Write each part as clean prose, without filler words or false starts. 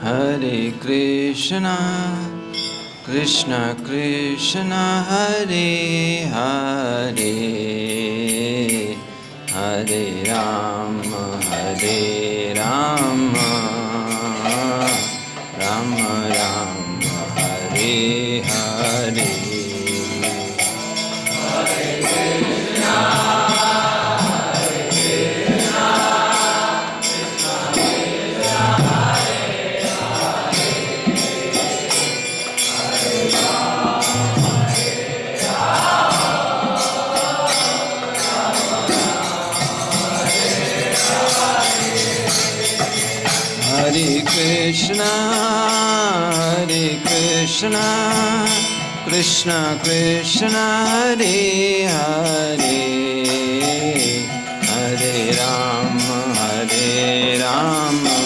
Hare Krishna, Krishna Krishna, Hare Hare, Hare Rama, Hare Rama, Rama Rama, Hare Hare. Hare Krishna, Krishna Krishna, Hare Hare, Hare Rama, Rama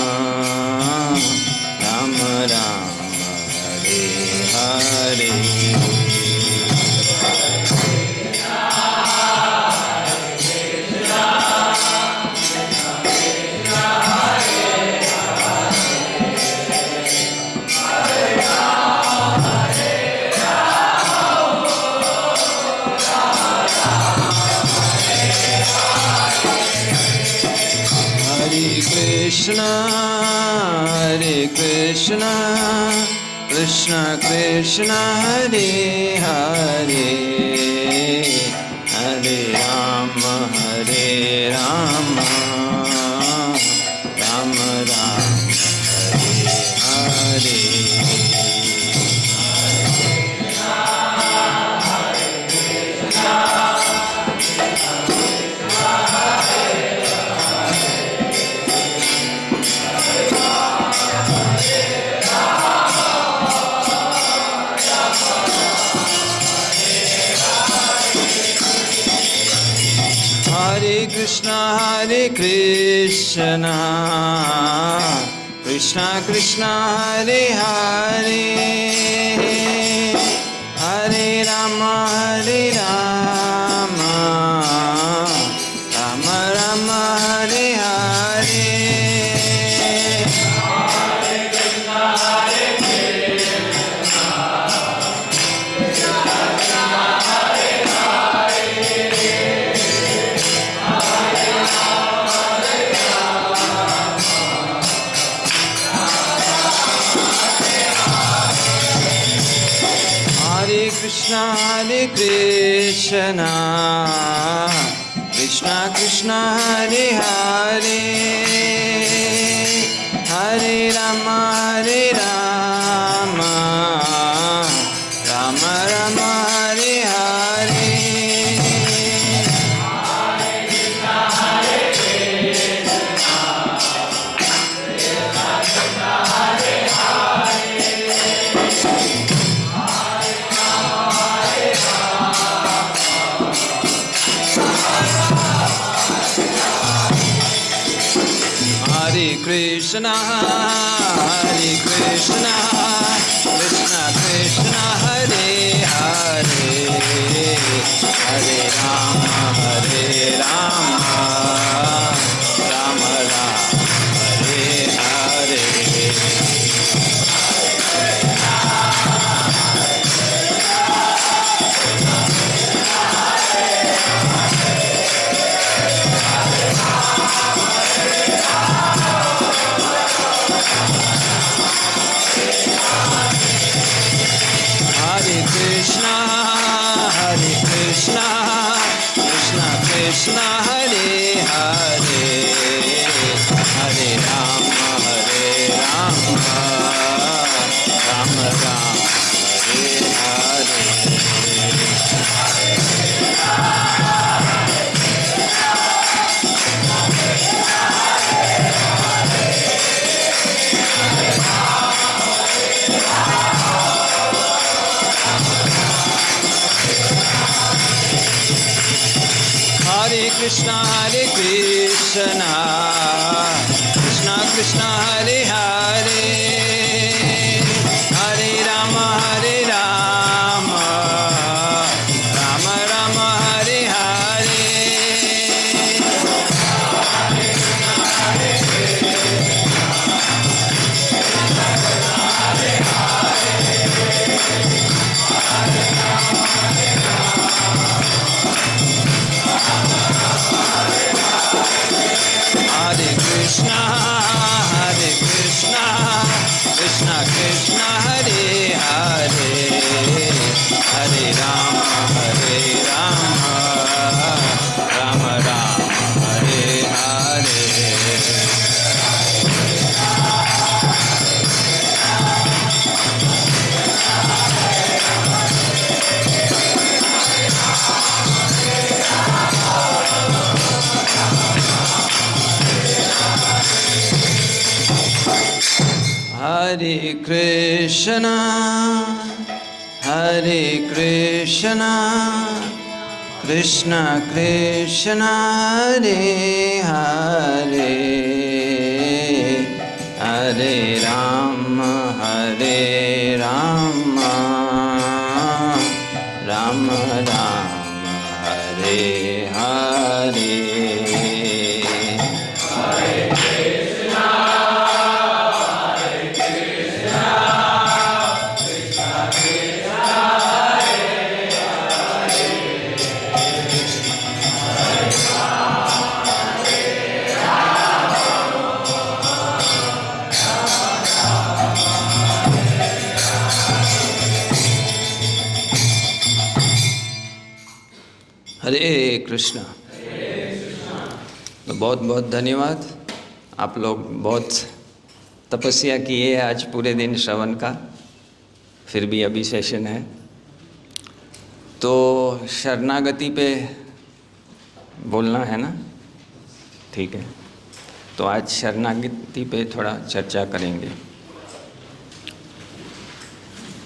Rama, Hare Hare. Hare Krishna, Krishna Krishna, Hare Hare, Hare Rama, Rama Rama, Hare Hare. Hare Krishna, Krishna Krishna, Hare Hare, Hare Rama, Rama Rama, Hare Hare. Krishna, Krishna Krishna, Hare Hare, Hare Rama, Rama Rama, Hare Hare. Hare Krishna, Krishna Krishna, Hare Hare, Hare Rama, Rama Rama, Hare Hare. Hare Krishna, Krishna Krishna, Hare Hare, Hare Rama, Rama Rama, Hare Hare. Hare Krishna, Krishna Krishna, Hare Hare, Hare Rama, Rama Rama, Hare Hare. Hare Krishna, Krishna Hare Hare, हरे Ram Ram Ram Hare Hare. Hare Krishna, Hare Krishna, Krishna Krishna, Hare Hare, Hare Rama, Rama Rama, Hare Hare। हरे कृष्णा। तो बहुत बहुत धन्यवाद। आप लोग बहुत तपस्या किए आज पूरे दिन श्रवण का, फिर भी अभी सेशन है। तो शरणागति पे बोलना है ना, ठीक है। तो आज शरणागति पे थोड़ा चर्चा करेंगे।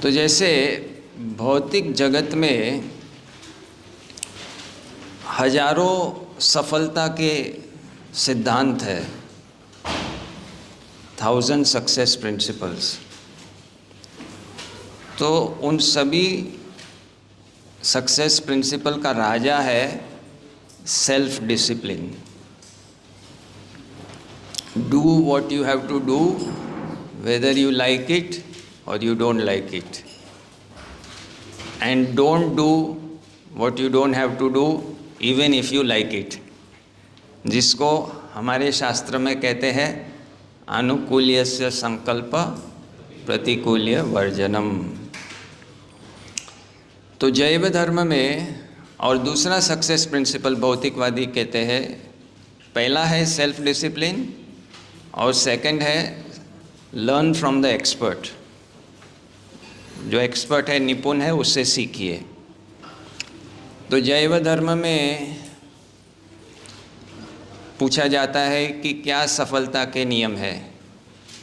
तो जैसे भौतिक जगत में हजारों सफलता के सिद्धांत है, 1000 सक्सेस प्रिंसिपल्स, तो उन सभी सक्सेस प्रिंसिपल का राजा है self discipline. Do what you have to do whether you like it और you don't like it, and don't do what you don't have to do even if you like it, जिसको हमारे शास्त्र में कहते हैं अनुकूल्यस्य संकल्प प्रतिकूल्य वर्जनम। तो जैव धर्म में और दूसरा सक्सेस प्रिंसिपल भौतिकवादी कहते हैं, पहला है सेल्फ डिसिप्लिन और सेकंड है लर्न फ्रॉम द एक्सपर्ट। जो एक्सपर्ट है, निपुण है, उससे सीखिए। तो जैव धर्म में पूछा जाता है कि क्या सफलता के नियम है,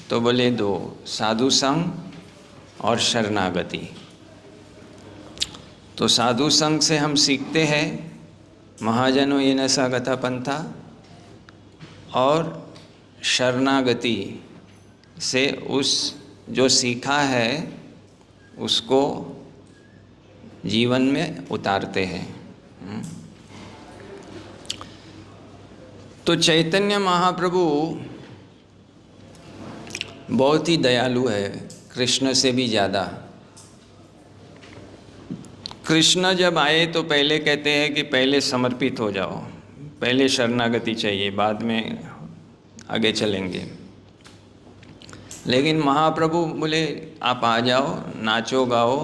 तो बोले 2, साधु संग और शरणागति। तो साधु संग से हम सीखते हैं महाजनो येन स गतः पंथा, और शरणागति से उस जो सीखा है उसको जीवन में उतारते हैं। तो चैतन्य महाप्रभु बहुत ही दयालु है, कृष्ण से भी ज़्यादा। कृष्ण जब आए तो पहले कहते हैं कि पहले समर्पित हो जाओ, पहले शरणागति चाहिए, बाद में आगे चलेंगे। लेकिन महाप्रभु बोले आप आ जाओ, नाचो गाओ,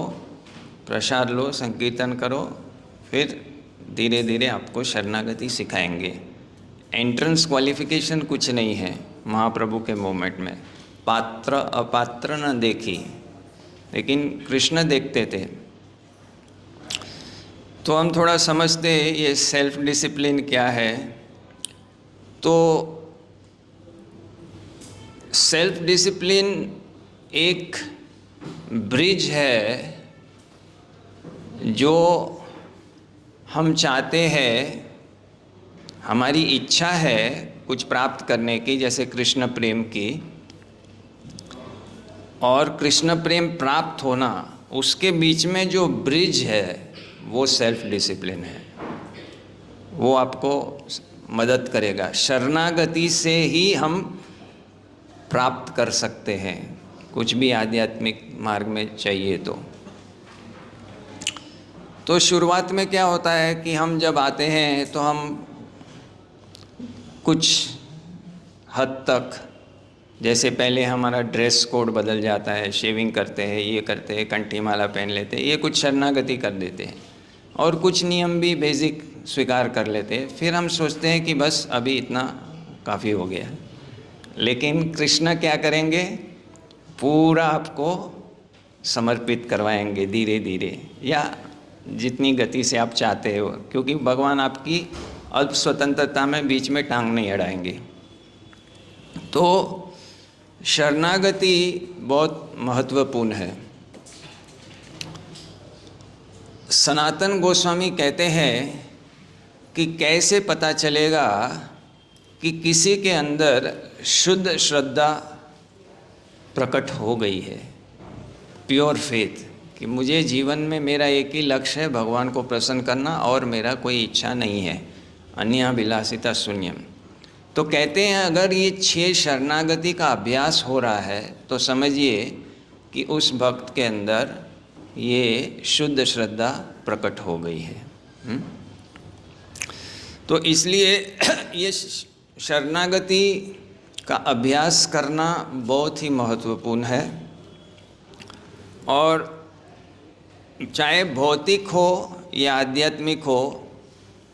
प्रसाद लो, संकीर्तन करो, फिर धीरे धीरे आपको शरणागति सिखाएंगे। एंट्रेंस क्वालिफिकेशन कुछ नहीं है महाप्रभु के मूवमेंट में। पात्र अपात्र न देखी, लेकिन कृष्ण देखते थे। तो हम थोड़ा समझते हैं ये सेल्फ डिसिप्लिन क्या है। तो सेल्फ डिसिप्लिन एक ब्रिज है जो हम चाहते हैं, हमारी इच्छा है कुछ प्राप्त करने की, जैसे कृष्ण प्रेम की, और कृष्ण प्रेम प्राप्त होना, उसके बीच में जो ब्रिज है वो सेल्फ डिसिप्लिन है। वो आपको मदद करेगा। शरणागति से ही हम प्राप्त कर सकते हैं कुछ भी आध्यात्मिक मार्ग में चाहिए। तो शुरुआत में क्या होता है कि हम जब आते हैं तो हम कुछ हद तक जैसे पहले हमारा ड्रेस कोड बदल जाता है, शेविंग करते हैं, ये करते हैं, कंठी माला पहन लेते हैं, ये कुछ शरणागति कर देते हैं और कुछ नियम भी बेसिक स्वीकार कर लेते हैं। फिर हम सोचते हैं कि बस अभी इतना काफ़ी हो गया। लेकिन कृष्ण क्या करेंगे, पूरा आपको समर्पित करवाएंगे धीरे धीरे, या जितनी गति से आप चाहते हो, क्योंकि भगवान आपकी अल्प स्वतंत्रता में बीच में टांग नहीं अड़ाएंगे। तो शरणागति बहुत महत्वपूर्ण है। सनातन गोस्वामी कहते हैं कि कैसे पता चलेगा कि किसी के अंदर शुद्ध श्रद्धा प्रकट हो गई है, प्योर फेथ, कि मुझे जीवन में मेरा एक ही लक्ष्य है, भगवान को प्रसन्न करना, और मेरा कोई इच्छा नहीं है, अन्याभिलाषिता शून्यम। तो कहते हैं अगर ये 6 शरणागति का अभ्यास हो रहा है तो समझिए कि उस भक्त के अंदर ये शुद्ध श्रद्धा प्रकट हो गई है। तो इसलिए ये शरणागति का अभ्यास करना बहुत ही महत्वपूर्ण है। और चाहे भौतिक हो या आध्यात्मिक हो,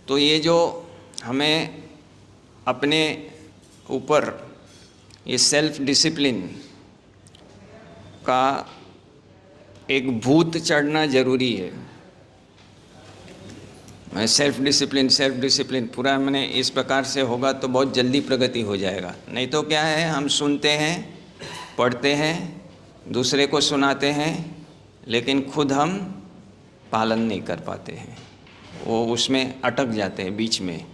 तो ये जो हमें अपने ऊपर ये सेल्फ डिसिप्लिन का एक भूत चढ़ना जरूरी है। मैं सेल्फ डिसिप्लिन पूरा मैंने इस प्रकार से होगा तो बहुत जल्दी प्रगति हो जाएगा। नहीं तो क्या है, हम सुनते हैं, पढ़ते हैं, दूसरे को सुनाते हैं, लेकिन खुद हम पालन नहीं कर पाते हैं, वो उसमें अटक जाते हैं बीच में।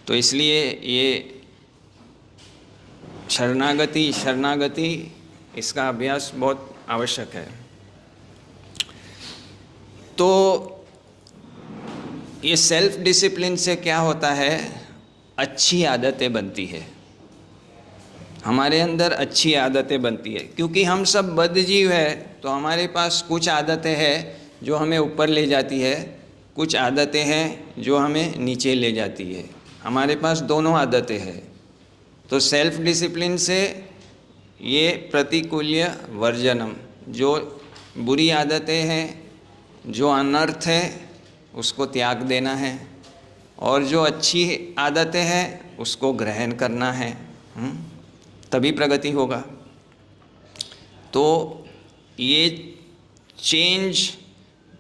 तो इसलिए ये शरणागति इसका अभ्यास बहुत आवश्यक है। तो ये सेल्फ डिसिप्लिन से क्या होता है, अच्छी आदतें बनती है, हमारे अंदर अच्छी आदतें बनती है। क्योंकि हम सब बद्धजीव है, तो हमारे पास कुछ आदतें हैं जो हमें ऊपर ले जाती है, कुछ आदतें हैं जो हमें नीचे ले जाती है। हमारे पास दोनों आदतें हैं। तो सेल्फ डिसिप्लिन से ये प्रतिकूल्य वर्जनम, जो बुरी आदतें हैं, जो अनर्थ है, उसको त्याग देना है, और जो अच्छी आदतें हैं उसको ग्रहण करना है। तभी प्रगति होगा। तो ये चेंज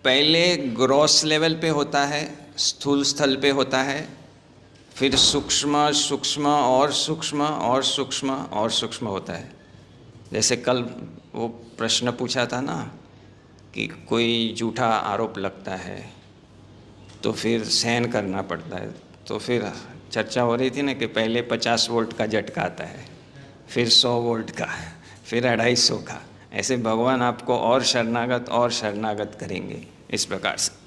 पहले ग्रॉस लेवल पे होता है, स्थूल स्थल पे होता है, फिर सूक्ष्म सूक्ष्म और सूक्ष्म और सूक्ष्म और सूक्ष्म होता है। जैसे कल वो प्रश्न पूछा था ना कि कोई झूठा आरोप लगता है तो फिर सहन करना पड़ता है। तो फिर चर्चा हो रही थी ना कि पहले 50 वोल्ट का झटका आता है, फिर 100 वोल्ट का, फिर 250 का। ऐसे भगवान आपको और शरणागत करेंगे इस प्रकार से।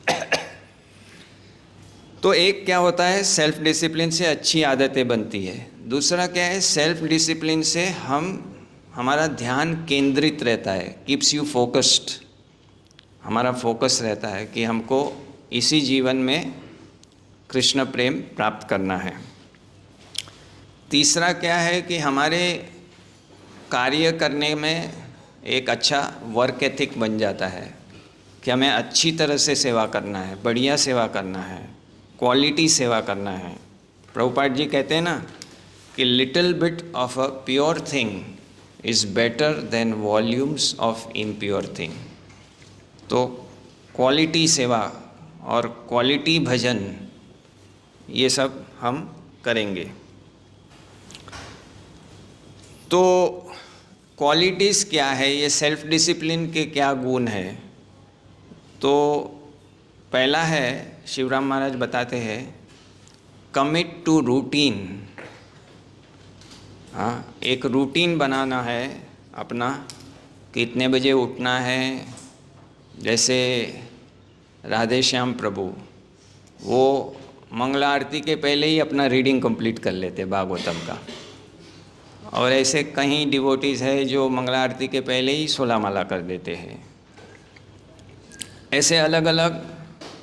तो एक क्या होता है, सेल्फ डिसिप्लिन से अच्छी आदतें बनती है। दूसरा क्या है, सेल्फ डिसिप्लिन से हमारा ध्यान केंद्रित रहता है, कीप्स यू फोकस्ड। हमारा फोकस रहता है कि हमको इसी जीवन में कृष्ण प्रेम प्राप्त करना है। तीसरा क्या है कि हमारे कार्य करने में एक अच्छा वर्क एथिक बन जाता है कि हमें अच्छी तरह से सेवा करना है, बढ़िया सेवा करना है, क्वालिटी सेवा करना है। प्रभुपाद जी कहते हैं ना कि little bit of a pure thing is better than volumes of impure thing. तो क्वालिटी सेवा और क्वालिटी भजन, ये सब हम करेंगे। तो क्वालिटीज़ क्या है, ये सेल्फ डिसिप्लिन के क्या गुण है? तो पहला है, शिवराम महाराज बताते हैं, कमिट टू रूटीन। हाँ, एक रूटीन बनाना है अपना, कितने बजे उठना है। जैसे राधे श्याम प्रभु, वो मंगला आरती के पहले ही अपना रीडिंग कंप्लीट कर लेते भागवतम का। और ऐसे कहीं डिवोटीज़ है जो मंगला आरती के पहले ही 16 माला कर देते हैं। ऐसे अलग अलग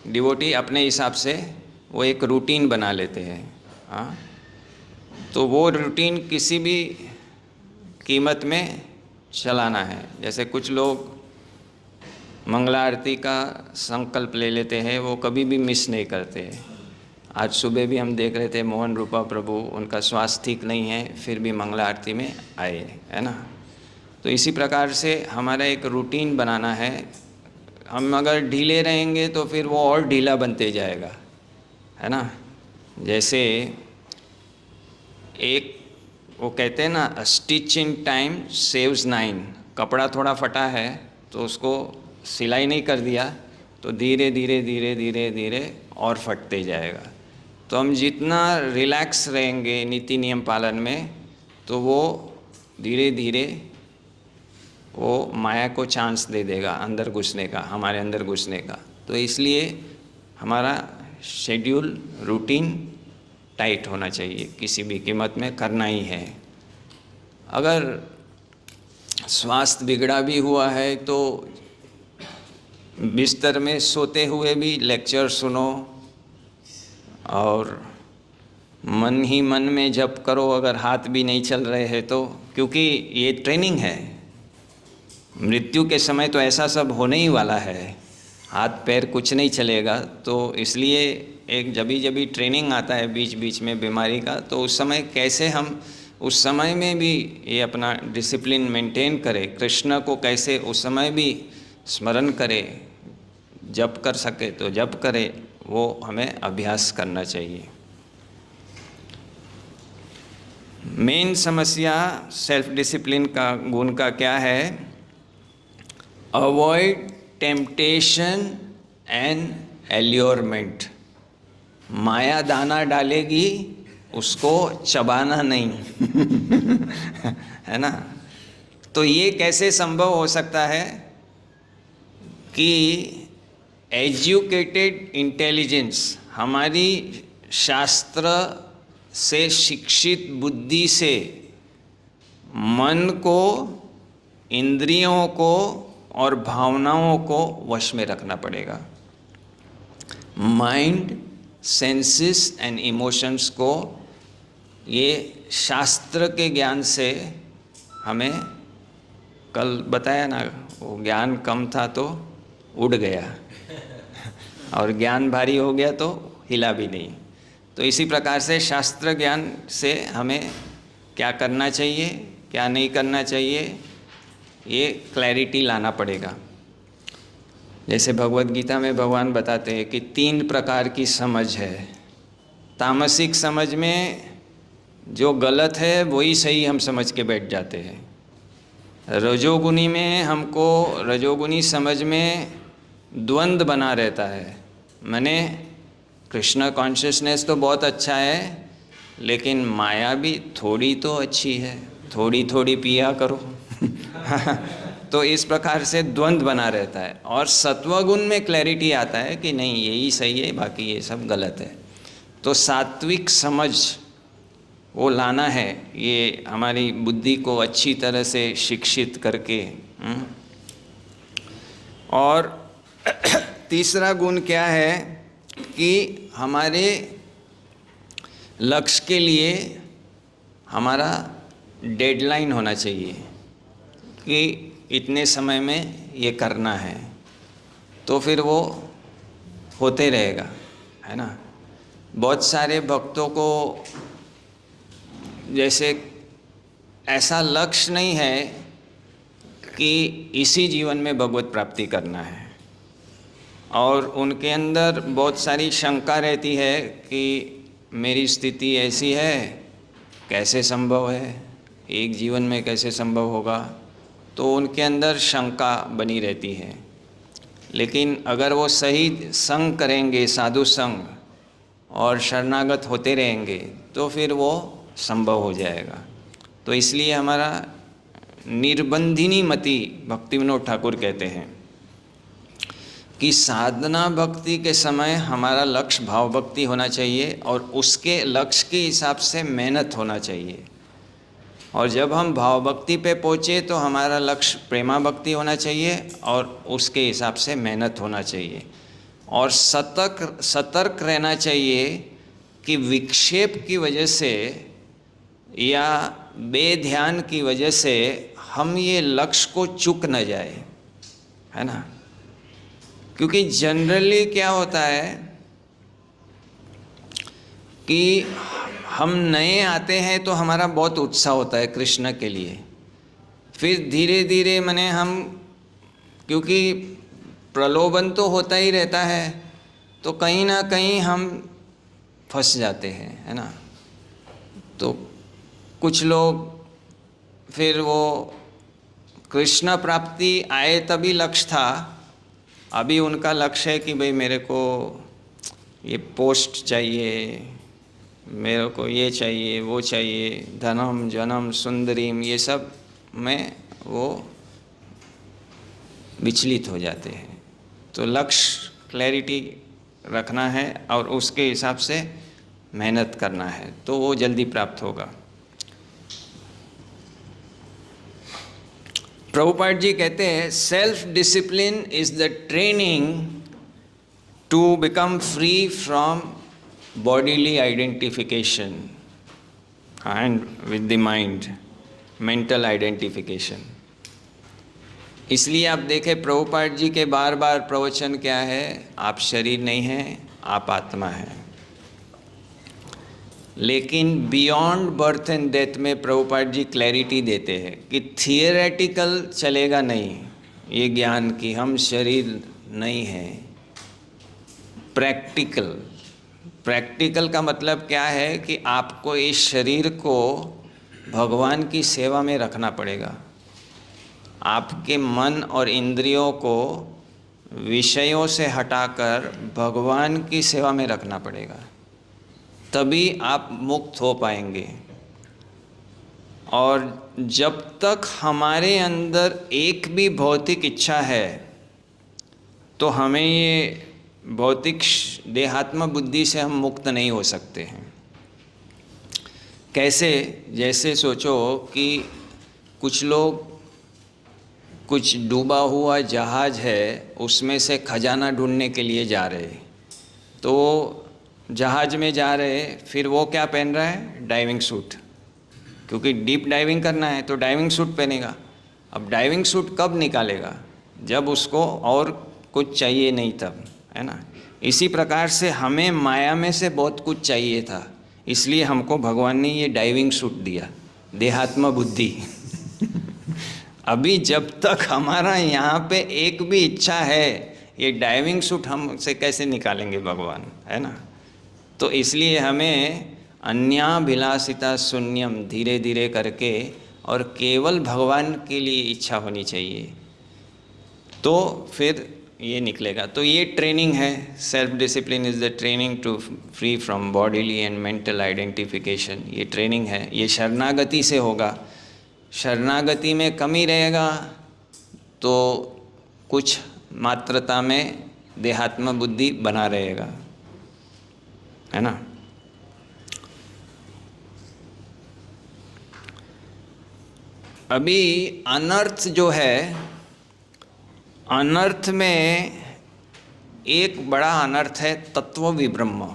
डिवोटी अपने हिसाब से वो एक रूटीन बना लेते हैं। हाँ, तो वो रूटीन किसी भी कीमत में चलाना है। जैसे कुछ लोग मंगला आरती का संकल्प ले लेते हैं, वो कभी भी मिस नहीं करते। आज सुबह भी हम देख रहे थे मोहन रूपा प्रभु, उनका स्वास्थ्य ठीक नहीं है, फिर भी मंगला आरती में आए, है ना। तो इसी प्रकार से हमारा एक रूटीन बनाना है। हम अगर ढीले रहेंगे तो फिर वो और ढीला बनते जाएगा, है ना। जैसे एक वो कहते हैं ना, स्टिच इन टाइम सेव्स 9। कपड़ा थोड़ा फटा है तो उसको सिलाई नहीं कर दिया तो धीरे धीरे धीरे धीरे धीरे और फटते जाएगा। तो हम जितना रिलैक्स रहेंगे नीति नियम पालन में, तो वो धीरे धीरे वो माया को चांस दे देगा अंदर घुसने का, हमारे अंदर घुसने का। तो इसलिए हमारा शेड्यूल रूटीन टाइट होना चाहिए, किसी भी कीमत में करना ही है। अगर स्वास्थ्य बिगड़ा भी हुआ है तो बिस्तर में सोते हुए भी लेक्चर सुनो, और मन ही मन में जप करो अगर हाथ भी नहीं चल रहे हैं तो, क्योंकि ये ट्रेनिंग है। मृत्यु के समय तो ऐसा सब होने ही वाला है, हाथ पैर कुछ नहीं चलेगा। तो इसलिए एक जभी ट्रेनिंग आता है बीच बीच में बीमारी का, तो उस समय कैसे हम उस समय में भी ये अपना डिसिप्लिन मेंटेन करें, कृष्ण को कैसे उस समय भी स्मरण करें, जप कर सके तो जप करें, वो हमें अभ्यास करना चाहिए। मेन समस्या सेल्फ डिसिप्लिन का गुण का क्या है? Avoid temptation and allurement. माया दाना डालेगी, उसको चबाना नहीं है ना। तो ये कैसे संभव हो सकता है कि एजुकेटेड इंटेलिजेंस, हमारी शास्त्र से शिक्षित बुद्धि से मन को, इंद्रियों को और भावनाओं को वश में रखना पड़ेगा। माइंड, सेंसेस एंड इमोशंस को, ये शास्त्र के ज्ञान से हमें, कल बताया ना, वो ज्ञान कम था तो उड़ गया और ज्ञान भारी हो गया तो हिला भी नहीं। तो इसी प्रकार से शास्त्र ज्ञान से हमें क्या करना चाहिए, क्या नहीं करना चाहिए, ये क्लैरिटी लाना पड़ेगा। जैसे भगवत गीता में भगवान बताते हैं कि 3 प्रकार की समझ है। तामसिक समझ में जो गलत है वही सही हम समझ के बैठ जाते हैं। रजोगुनी में हमको, रजोगुनी समझ में द्वंद्व बना रहता है। मैंने कृष्ण कॉन्शियसनेस तो बहुत अच्छा है, लेकिन माया भी थोड़ी तो अच्छी है, थोड़ी थोड़ी पिया करो तो इस प्रकार से द्वंद्व बना रहता है। और सत्वगुण में क्लैरिटी आता है कि नहीं, यही सही है, बाकी ये सब गलत है। तो सात्विक समझ वो लाना है, ये हमारी बुद्धि को अच्छी तरह से शिक्षित करके। और तीसरा गुण क्या है कि हमारे लक्ष्य के लिए हमारा डेडलाइन होना चाहिए कि इतने समय में ये करना है, तो फिर वो होते रहेगा, है ना। बहुत सारे भक्तों को जैसे ऐसा लक्ष्य नहीं है कि इसी जीवन में भगवत प्राप्ति करना है, और उनके अंदर बहुत सारी शंका रहती है कि मेरी स्थिति ऐसी है, कैसे संभव है, एक जीवन में कैसे संभव होगा। तो उनके अंदर शंका बनी रहती है। लेकिन अगर वो सही संग करेंगे, साधु संग, और शरणागत होते रहेंगे, तो फिर वो संभव हो जाएगा। तो इसलिए हमारा निर्बंधिनी मति, भक्ति विनोद ठाकुर कहते हैं कि साधना भक्ति के समय हमारा लक्ष्य भाव भक्ति होना चाहिए, और उसके लक्ष्य के हिसाब से मेहनत होना चाहिए। और जब हम भाव भक्ति पे पहुँचे तो हमारा लक्ष्य प्रेमा भक्ति होना चाहिए, और उसके हिसाब से मेहनत होना चाहिए। और सतर्क रहना चाहिए कि विक्षेप की वजह से या बेध्यान की वजह से हम ये लक्ष्य को चूक न जाए, है ना। क्योंकि जनरली क्या होता है कि हम नए आते हैं तो हमारा बहुत उत्साह होता है कृष्ण के लिए, फिर धीरे धीरे माने हम, क्योंकि प्रलोभन तो होता ही रहता है, तो कहीं ना कहीं हम फंस जाते हैं, है ना। तो कुछ लोग फिर वो कृष्ण प्राप्ति आए तभी लक्ष्य था, अभी उनका लक्ष्य है कि भाई मेरे को ये पोस्ट चाहिए, मेरे को ये चाहिए वो चाहिए, धनम जनम सुंदरीम, ये सब में वो विचलित हो जाते हैं। तो लक्ष्य क्लैरिटी रखना है और उसके हिसाब से मेहनत करना है, तो वो जल्दी प्राप्त होगा। प्रभुपाद जी कहते हैं self discipline is the training to become free from bodily identification and with the mind, mental identification. इसलिए आप देखें प्रभुपाद जी के बार बार प्रवचन क्या है, आप शरीर नहीं हैं, आप आत्मा हैं। लेकिन बियॉन्ड बर्थ एंड डेथ में प्रभुपाद जी क्लैरिटी देते हैं कि थियरेटिकल चलेगा नहीं ये ज्ञान कि हम शरीर नहीं हैं। प्रैक्टिकल, प्रैक्टिकल का मतलब क्या है कि आपको इस शरीर को भगवान की सेवा में रखना पड़ेगा। आपके मन और इंद्रियों को विषयों से हटाकर भगवान की सेवा में रखना पड़ेगा, तभी आप मुक्त हो पाएंगे। और जब तक हमारे अंदर एक भी भौतिक इच्छा है तो हमें ये भौतिक देहात्म बुद्धि से हम मुक्त नहीं हो सकते हैं। कैसे? जैसे सोचो कि कुछ लोग कुछ डूबा हुआ जहाज है, उसमें से खजाना ढूंढने के लिए जा रहे, तो जहाज में जा रहे, फिर वो क्या पहन रहा है? डाइविंग सूट, क्योंकि डीप डाइविंग करना है तो डाइविंग सूट पहनेगा। अब डाइविंग सूट कब निकालेगा? जब उसको और कुछ चाहिए नहीं तब, है ना। इसी प्रकार से हमें माया में से बहुत कुछ चाहिए था, इसलिए हमको भगवान ने ये डाइविंग सूट दिया, देहात्म बुद्धि। अभी जब तक हमारा यहाँ पे एक भी इच्छा है, ये डाइविंग सूट हमसे कैसे निकालेंगे भगवान, है ना। तो इसलिए हमें अन्याभिलाषिता शून्यम धीरे धीरे करके और केवल भगवान के लिए इच्छा होनी चाहिए, तो फिर ये निकलेगा। तो ये ट्रेनिंग है, self discipline is the training to free from bodily and mental identification. ये ट्रेनिंग है, ये शरणागति से होगा। शरणागति में कमी रहेगा तो कुछ मात्रता में देहात्म बुद्धि बना रहेगा, है ना। अभी अनर्थ जो है, अनर्थ में एक बड़ा अनर्थ है तत्व विब्रह्म।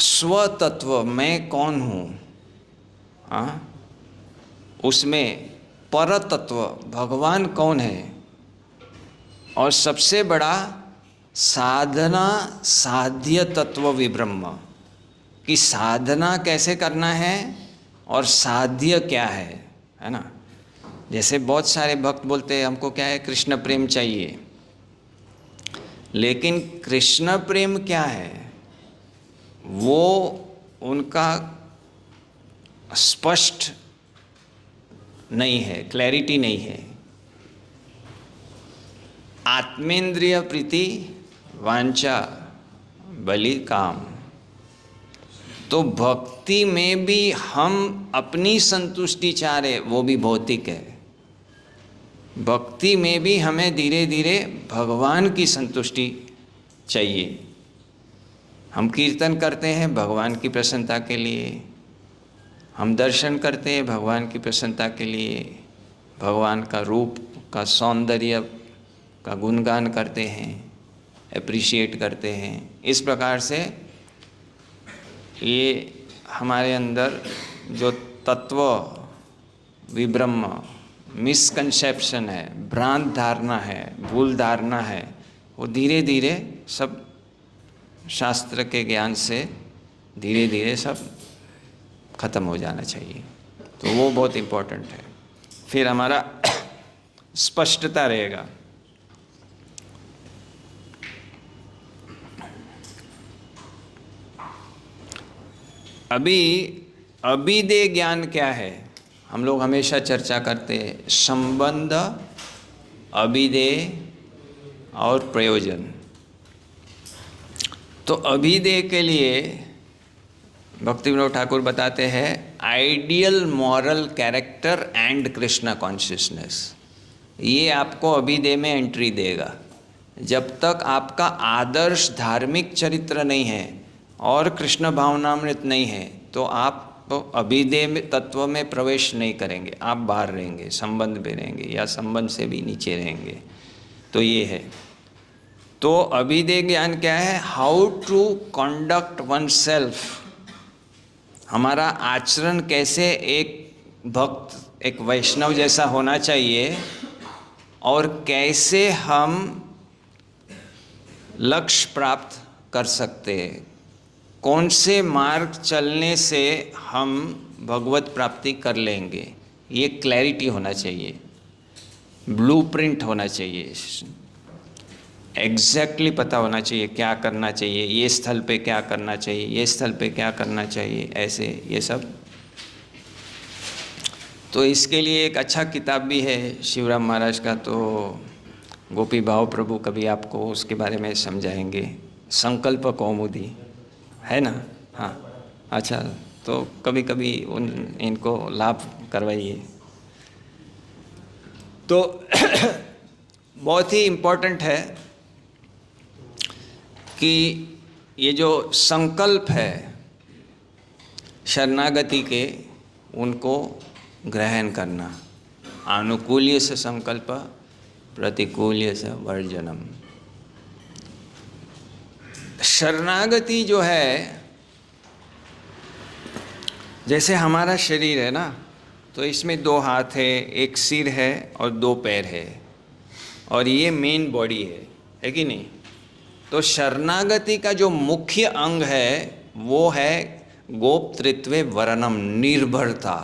स्वतत्व, मैं कौन हूँ, हाँ, उसमें परतत्व भगवान कौन है, और सबसे बड़ा साधना साध्य तत्व विब्रह्म, कि साधना कैसे करना है और साध्य क्या है ना। जैसे बहुत सारे भक्त बोलते हैं हमको क्या है, कृष्ण प्रेम चाहिए, लेकिन कृष्ण प्रेम क्या है वो उनका स्पष्ट नहीं है, क्लैरिटी नहीं है। आत्मेंद्रिय प्रीति वांछा बलि काम, तो भक्ति में भी हम अपनी संतुष्टि चाह रहे, वो भी भौतिक है। भक्ति में भी हमें धीरे धीरे भगवान की संतुष्टि चाहिए। हम कीर्तन करते हैं भगवान की प्रसन्नता के लिए, हम दर्शन करते हैं भगवान की प्रसन्नता के लिए, भगवान का रूप का सौंदर्य का गुणगान करते हैं, अप्रिशिएट करते हैं। इस प्रकार से ये हमारे अंदर जो तत्व विभ्रम, मिसकंसेप्शन है, भ्रांत धारणा है, भूल धारणा है, वो धीरे धीरे सब शास्त्र के ज्ञान से धीरे धीरे सब खत्म हो जाना चाहिए। तो वो बहुत इम्पोर्टेंट है, फिर हमारा स्पष्टता रहेगा। अभी अभिधेय ज्ञान क्या है? हम लोग हमेशा चर्चा करते हैं संबंध, अभिधेय और प्रयोजन। तो अभिधेय के लिए भक्ति विनोद ठाकुर बताते हैं ideal moral character and Krishna consciousness. ये आपको अभिधेय में एंट्री देगा। जब तक आपका आदर्श धार्मिक चरित्र नहीं है और कृष्ण भावनामृत नहीं है तो आप अभिधेय तत्व में प्रवेश नहीं करेंगे, आप बाहर रहेंगे, संबंध में रहेंगे या संबंध से भी नीचे रहेंगे। तो ये है। तो अभिधेय ज्ञान क्या है? How to conduct oneself, हमारा आचरण कैसे एक भक्त, एक वैष्णव जैसा होना चाहिए, और कैसे हम लक्ष्य प्राप्त कर सकते हैं, कौन से मार्ग चलने से हम भगवत प्राप्ति कर लेंगे, ये क्लैरिटी होना चाहिए, ब्लूप्रिंट होना चाहिए, एग्जैक्टली पता होना चाहिए क्या करना चाहिए, ये स्थल पे क्या करना चाहिए, ये स्थल पे क्या करना चाहिए, ऐसे ये सब। तो इसके लिए एक अच्छा किताब भी है शिवराम महाराज का, तो गोपी भाव प्रभु कभी आपको उसके बारे में समझाएंगे, संकल्प कौमुदी है ना। हाँ अच्छा, तो कभी कभी इनको लाभ करवाइए। तो बहुत ही इम्पोर्टेंट है कि ये जो संकल्प है शरणागति के, उनको ग्रहण करना। आनुकूल्य से संकल्प, प्रतिकूल्य से वर्जनम। शरणागति जो है, जैसे हमारा शरीर है ना, तो इसमें 2 हाथ है, एक सिर है और 2 पैर है, और ये मेन बॉडी है कि नहीं। तो शरणागति का जो मुख्य अंग है वो है गोप्तृत्वे वरणम, निर्भरता,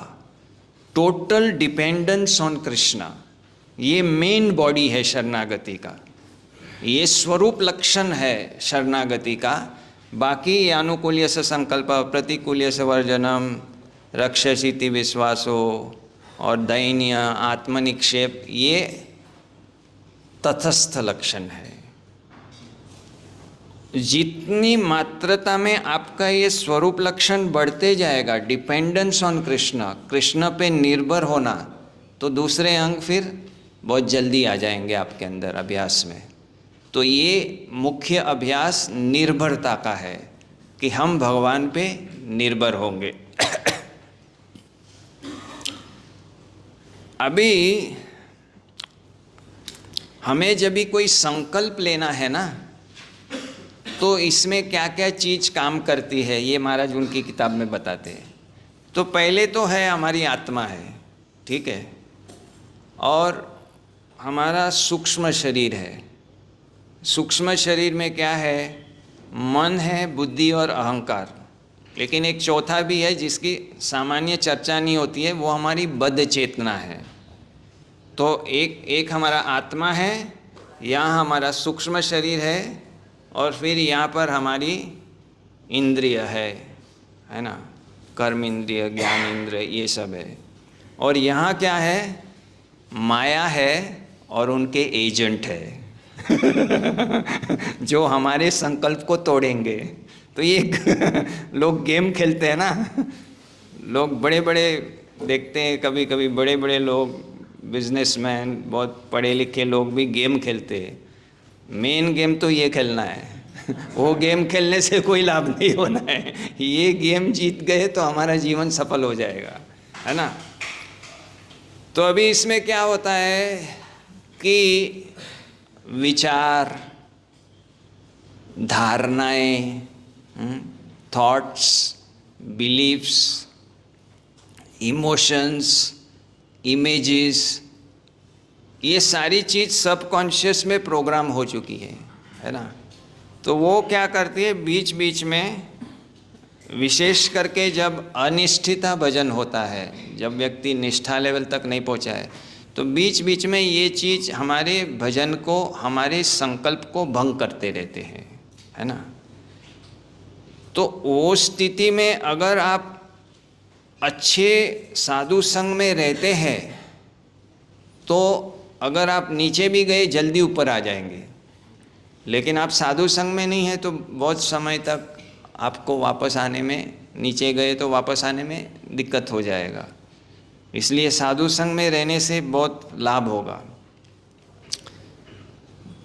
टोटल डिपेंडेंस ऑन कृष्णा। ये मेन बॉडी है शरणागति का, ये स्वरूप लक्षण है शरणागति का। बाकी अनुकूल्य से संकल्प, प्रतिकूल्य से वर्जनम, रक्षसीति विश्वासो और दैन्य आत्मनिक्षेप, ये तटस्थ लक्षण है। जितनी मात्रता में आपका ये स्वरूप लक्षण बढ़ते जाएगा, डिपेंडेंस ऑन कृष्ण, कृष्ण पे निर्भर होना, तो दूसरे अंग फिर बहुत जल्दी आ जाएंगे आपके अंदर अभ्यास में। तो ये मुख्य अभ्यास निर्भरता का है कि हम भगवान पे निर्भर होंगे। अभी हमें जब भी कोई संकल्प लेना है ना, तो इसमें क्या क्या चीज़ काम करती है ये महाराज उनकी किताब में बताते हैं। तो पहले तो है हमारी आत्मा है, ठीक है, और हमारा सूक्ष्म शरीर है। सूक्ष्म शरीर में क्या है? मन है, बुद्धि और अहंकार। लेकिन एक चौथा भी है जिसकी सामान्य चर्चा नहीं होती है, वो हमारी बद्ध चेतना है। तो एक हमारा आत्मा है, यहाँ हमारा सूक्ष्म शरीर है, और फिर यहाँ पर हमारी इंद्रिय है ना, कर्म इंद्रिय, ज्ञान इंद्रिय, ये सब है। और यहाँ क्या है? माया है और उनके एजेंट है जो हमारे संकल्प को तोड़ेंगे। तो ये लोग गेम खेलते हैं ना, लोग बड़े बड़े देखते हैं, कभी कभी बड़े बड़े लोग, बिजनेसमैन, बहुत पढ़े लिखे लोग भी गेम खेलते हैं। मेन गेम तो ये खेलना है वो गेम खेलने से कोई लाभ नहीं होना है। ये गेम जीत गए तो हमारा जीवन सफल हो जाएगा, है ना। तो अभी इसमें क्या होता है कि विचार, धारणाएं, थॉट्स, बिलीफ्स, इमोशंस, इमेजेस, ये सारी चीज़ सबकॉन्शियस में प्रोग्राम हो चुकी है ना। तो वो क्या करती है, बीच बीच में, विशेष करके जब अनिष्ठिता भजन होता है, जब व्यक्ति निष्ठा लेवल तक नहीं पहुंचा है, तो बीच बीच में ये चीज़ हमारे भजन को, हमारे संकल्प को भंग करते रहते हैं, है ना। तो वो स्थिति में अगर आप अच्छे साधु संग में रहते हैं तो अगर आप नीचे भी गए जल्दी ऊपर आ जाएंगे, लेकिन आप साधु संग में नहीं है तो बहुत समय तक आपको वापस आने में, नीचे गए तो वापस आने में दिक्कत हो जाएगा। इसलिए साधु संग में रहने से बहुत लाभ होगा।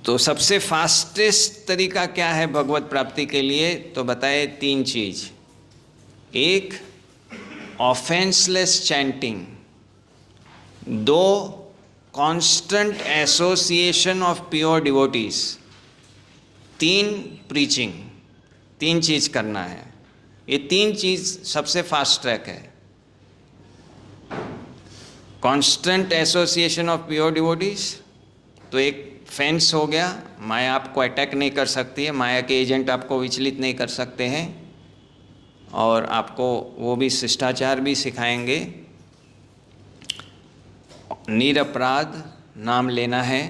तो सबसे फास्टेस्ट तरीका क्या है भगवत प्राप्ति के लिए, तो बताए 3 चीज। एक, offenseless chanting. 2, constant association of pure devotees. 3, preaching. 3 चीज करना है। ये 3 चीज सबसे फास्ट ट्रैक है। Constant association of pure devotees, तो एक फेंस हो गया, माया आपको अटैक नहीं कर सकती है, माया के एजेंट आपको विचलित नहीं कर सकते हैं, और आपको वो भी शिष्टाचार भी सिखाएंगे। निरपराध नाम लेना है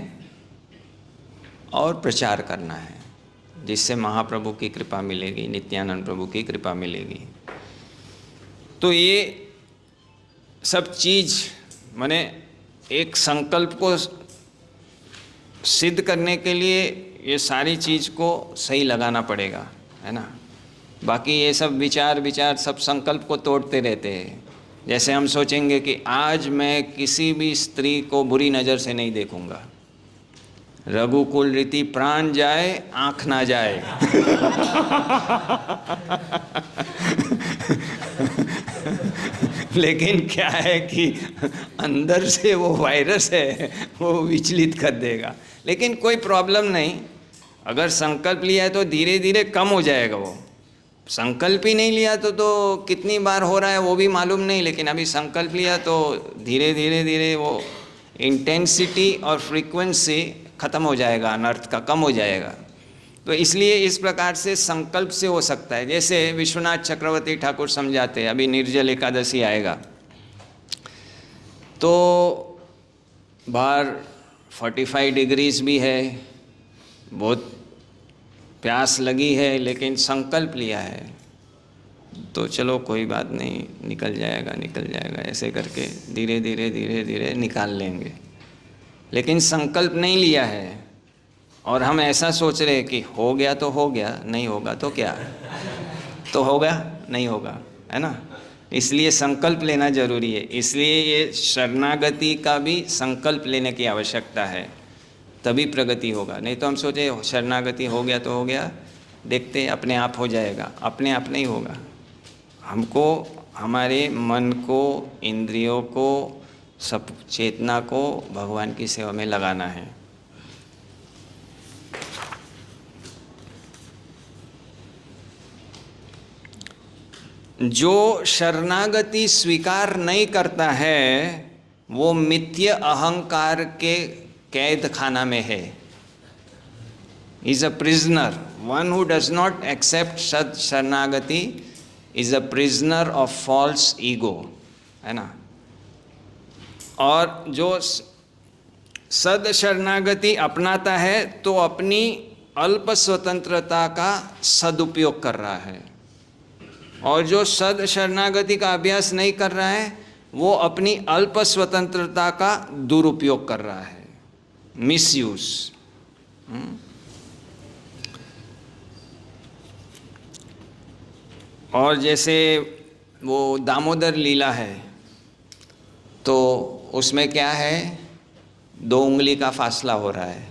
और प्रचार करना है, जिससे महाप्रभु की कृपा मिलेगी, नित्यानंद प्रभु की कृपा मिलेगी। तो ये सब चीज़ माने एक संकल्प को सिद्ध करने के लिए ये सारी चीज़ को सही लगाना पड़ेगा, है ना। बाकी ये सब विचार सब संकल्प को तोड़ते रहते हैं। जैसे हम सोचेंगे कि आज मैं किसी भी स्त्री को बुरी नज़र से नहीं देखूंगा, रघुकुल रीति प्राण जाए आँख ना जाए। लेकिन क्या है कि अंदर से वो वायरस है, वो विचलित कर देगा। लेकिन कोई प्रॉब्लम नहीं, अगर संकल्प लिया है तो धीरे धीरे कम हो जाएगा। वो संकल्प ही नहीं लिया तो कितनी बार हो रहा है वो भी मालूम नहीं, लेकिन अभी संकल्प लिया तो धीरे धीरे वो इंटेंसिटी और फ्रीक्वेंसी ख़त्म हो जाएगा, अनर्थ का कम हो जाएगा। तो इसलिए इस प्रकार से संकल्प से हो सकता है। जैसे विश्वनाथ चक्रवर्ती ठाकुर समझाते हैं, अभी निर्जल एकादशी आएगा तो बाहर 45 डिग्रीज भी है, बहुत प्यास लगी है, लेकिन संकल्प लिया है तो चलो कोई बात नहीं, निकल जाएगा, ऐसे करके धीरे धीरे निकाल लेंगे। लेकिन संकल्प नहीं लिया है और हम ऐसा सोच रहे हैं कि हो गया तो हो गया, नहीं होगा तो क्या, तो होगा नहीं होगा, है ना। इसलिए संकल्प लेना जरूरी है। इसलिए ये शरणागति का भी संकल्प लेने की आवश्यकता है, तभी प्रगति होगा। नहीं तो हम सोचे शरणागति हो गया तो हो गया, देखते अपने आप हो जाएगा, अपने आप नहीं होगा। हमको हमारे मन को, इंद्रियों को, सब चेतना को भगवान की सेवा में लगाना है। जो शरणागति स्वीकार नहीं करता है वो मिथ्य अहंकार के कैद खाना में है, is a prisoner. One who does not accept सद sharanagati is a prisoner of false ego, है ना। और जो सद शरणागति अपनाता है तो अपनी अल्प स्वतंत्रता का सदुपयोग कर रहा है, और जो सद शरणागति का अभ्यास नहीं कर रहा है वो अपनी अल्प स्वतंत्रता का दुरुपयोग कर रहा है, मिसयूज। और जैसे वो दामोदर लीला है तो उसमें क्या है, 2 उंगली का फासला हो रहा है।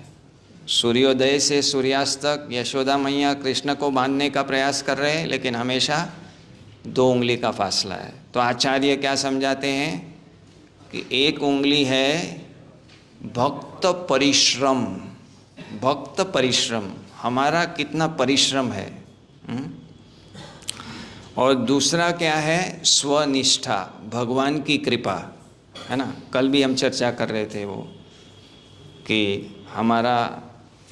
सूर्योदय से सूर्यास्त तक यशोदा मैया कृष्ण को बांधने का प्रयास कर रहे हैं, लेकिन हमेशा 2 उंगली का फासला है। तो आचार्य क्या समझाते हैं कि 1 उंगली है भक्त परिश्रम। भक्त परिश्रम, हमारा कितना परिश्रम है। और दूसरा क्या है, स्वनिष्ठा, भगवान की कृपा, है ना। कल भी हम चर्चा कर रहे थे वो कि हमारा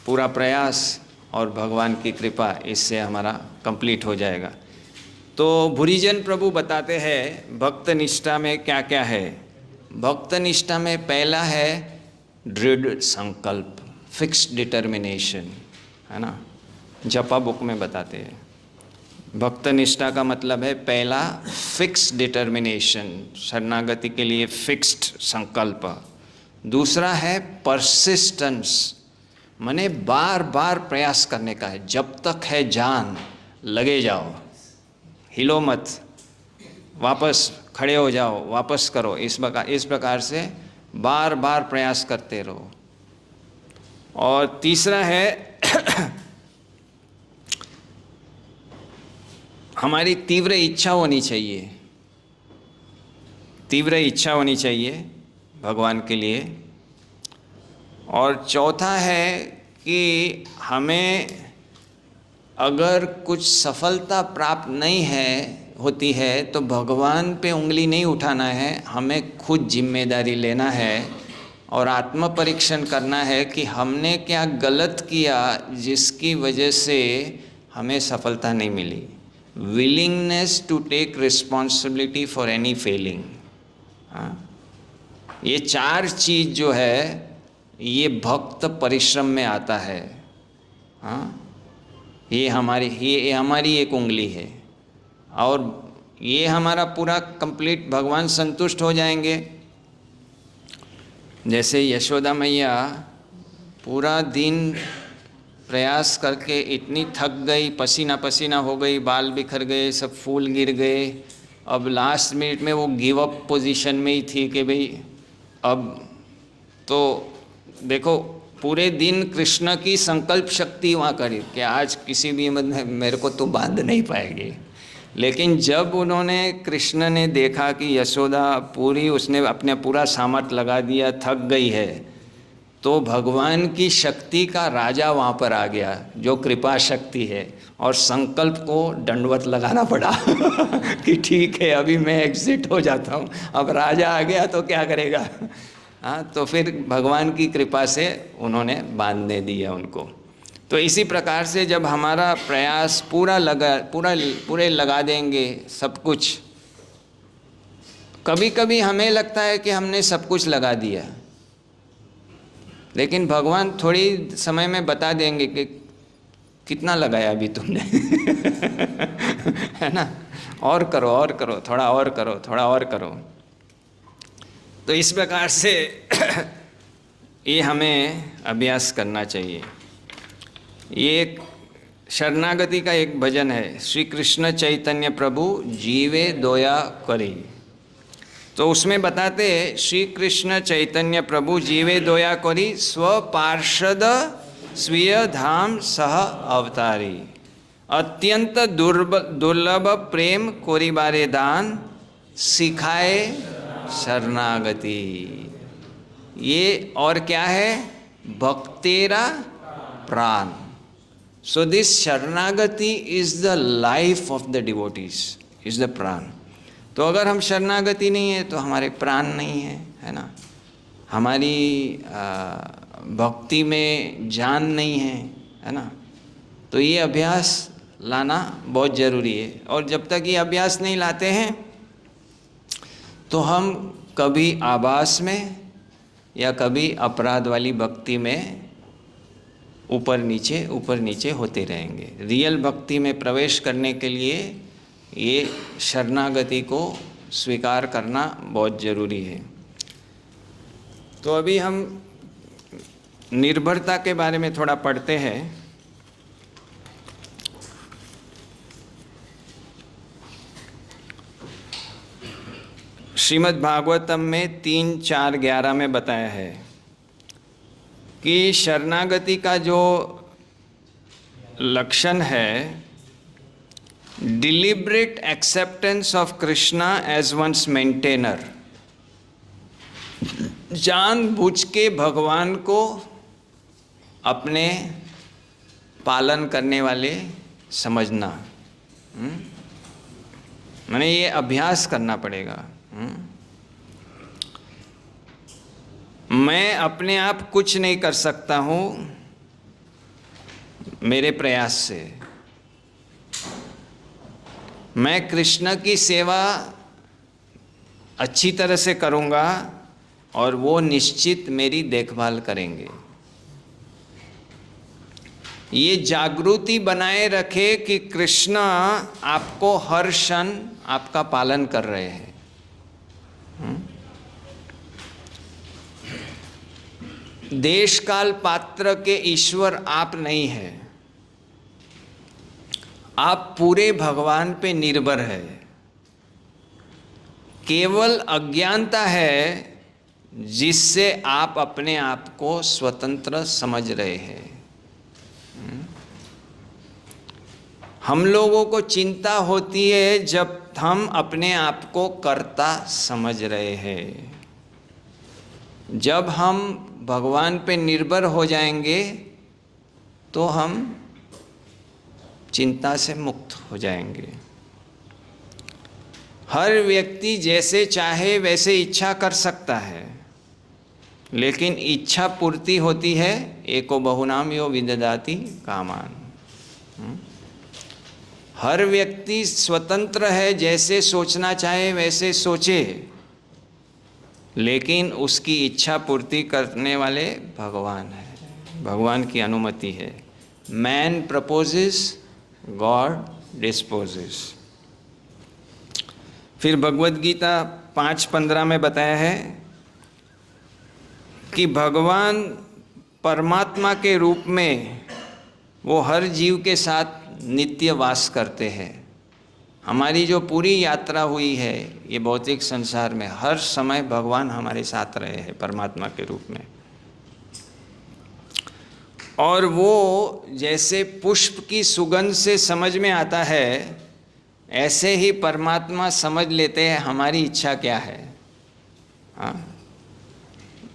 पूरा प्रयास और भगवान की कृपा, इससे हमारा कंप्लीट हो जाएगा। तो भूरिजन प्रभु बताते हैं भक्त निष्ठा में क्या क्या है। भक्त निष्ठा में पहला है दृढ़ संकल्प, फिक्स डिटर्मिनेशन, है ना। जपा बुक में बताते हैं भक्त निष्ठा का मतलब है पहला फिक्स डिटर्मिनेशन, शरणागति के लिए फिक्स्ड संकल्प। दूसरा है परसिस्टेंस, माने बार बार प्रयास करने का है, जब तक है जान लगे जाओ, हिलो मत, वापस खड़े हो जाओ, वापस करो, इस प्रकार से बार बार प्रयास करते रहो। और तीसरा है हमारी तीव्र इच्छा होनी चाहिए, तीव्र इच्छा होनी चाहिए भगवान के लिए। और चौथा है कि हमें अगर कुछ सफलता प्राप्त नहीं होती है तो भगवान पे उंगली नहीं उठाना है, हमें खुद जिम्मेदारी लेना है और आत्म परीक्षण करना है कि हमने क्या गलत किया जिसकी वजह से हमें सफलता नहीं मिली। Willingness to take responsibility for any failing. हाँ, ये चार चीज़ जो है ये भक्त परिश्रम में आता है। हाँ, ये हमारी एक उंगली है और ये हमारा पूरा कंप्लीट भगवान संतुष्ट हो जाएंगे। जैसे यशोदा मैया पूरा दिन प्रयास करके इतनी थक गई, पसीना पसीना हो गई, बाल बिखर गए, सब फूल गिर गए, अब लास्ट मिनट में वो गिव अप पोजीशन में ही थी कि भाई अब तो देखो पूरे दिन कृष्ण की संकल्प शक्ति वहाँ करी कि आज किसी भी मतलब मेरे को तो बांध नहीं पाएगी। लेकिन जब उन्होंने कृष्ण ने देखा कि यशोदा पूरी उसने अपने पूरा सामर्थ्य लगा दिया, थक गई है, तो भगवान की शक्ति का राजा वहाँ पर आ गया जो कृपा शक्ति है, और संकल्प को दंडवत लगाना पड़ा कि ठीक है अभी मैं एग्जिट हो जाता हूँ, अब राजा आ गया तो क्या करेगा। हाँ, तो फिर भगवान की कृपा से उन्होंने बांधने दिया उनको। तो इसी प्रकार से जब हमारा प्रयास पूरे लगा देंगे सब कुछ, कभी कभी हमें लगता है कि हमने सब कुछ लगा दिया, लेकिन भगवान थोड़ी समय में बता देंगे कि कितना लगाया अभी तुमने है ना, और करो और करो, थोड़ा और करो, थोड़ा और करो। तो इस प्रकार से ये हमें अभ्यास करना चाहिए। ये एक शरणागति का एक भजन है, श्री कृष्ण चैतन्य प्रभु जीवे दोया करी। तो उसमें बताते श्री कृष्ण चैतन्य प्रभु जीवे दोया करी, स्व पार्षद स्वीय धाम सह अवतारी, अत्यंत दुर्लभ प्रेम कोरिबारे दान, सिखाए शरणागति। ये और क्या है, भक्तेरा प्राण। सो दिस शरणागति is the life of the devotees, is the प्राण। तो अगर हम शरणागति नहीं है तो हमारे प्राण नहीं है ना, हमारी भक्ति में जान नहीं है ना। तो ये अभ्यास लाना बहुत ज़रूरी है, और जब तक ये अभ्यास नहीं लाते हैं तो हम कभी आभास में या कभी अपराध वाली भक्ति में ऊपर नीचे होते रहेंगे। रियल भक्ति में प्रवेश करने के लिए ये शरणागति को स्वीकार करना बहुत ज़रूरी है। तो अभी हम निर्भरता के बारे में थोड़ा पढ़ते हैं। श्रीमद् भागवतम में 3:4-11 में बताया है कि शरणागति का जो लक्षण है, deliberate acceptance of Krishna as one's maintainer, जानबूझ के भगवान को अपने पालन करने वाले समझना। मैंने ये अभ्यास करना पड़ेगा। मैं अपने आप कुछ नहीं कर सकता हूँ मेरे प्रयास से। मैं कृष्ण की सेवा अच्छी तरह से करूँगा और वो निश्चित मेरी देखभाल करेंगे। ये जागृति बनाए रखे कि कृष्ण आपको हर क्षण आपका पालन कर रहे हैं। देश काल पात्र के ईश्वर आप नहीं हैं, आप पूरे भगवान पे निर्भर है। केवल अज्ञानता है जिससे आप अपने आप को स्वतंत्र समझ रहे हैं। हम लोगों को चिंता होती है जब हम अपने आप को कर्ता समझ रहे हैं। जब हम भगवान पे निर्भर हो जाएंगे तो हम चिंता से मुक्त हो जाएंगे। हर व्यक्ति जैसे चाहे वैसे इच्छा कर सकता है, लेकिन इच्छा पूर्ति होती है एको बहुनाम यो विददाति कामान। हर व्यक्ति स्वतंत्र है, जैसे सोचना चाहे वैसे सोचे, लेकिन उसकी इच्छा पूर्ति करने वाले भगवान है, भगवान की अनुमति है। Man proposes, God disposes. फिर भगवद गीता 5:15 में बताया है कि भगवान परमात्मा के रूप में वो हर जीव के साथ नित्य वास करते हैं। हमारी जो पूरी यात्रा हुई है ये भौतिक संसार में, हर समय भगवान हमारे साथ रहे हैं परमात्मा के रूप में। और वो जैसे पुष्प की सुगंध से समझ में आता है, ऐसे ही परमात्मा समझ लेते हैं हमारी इच्छा क्या है। हाँ,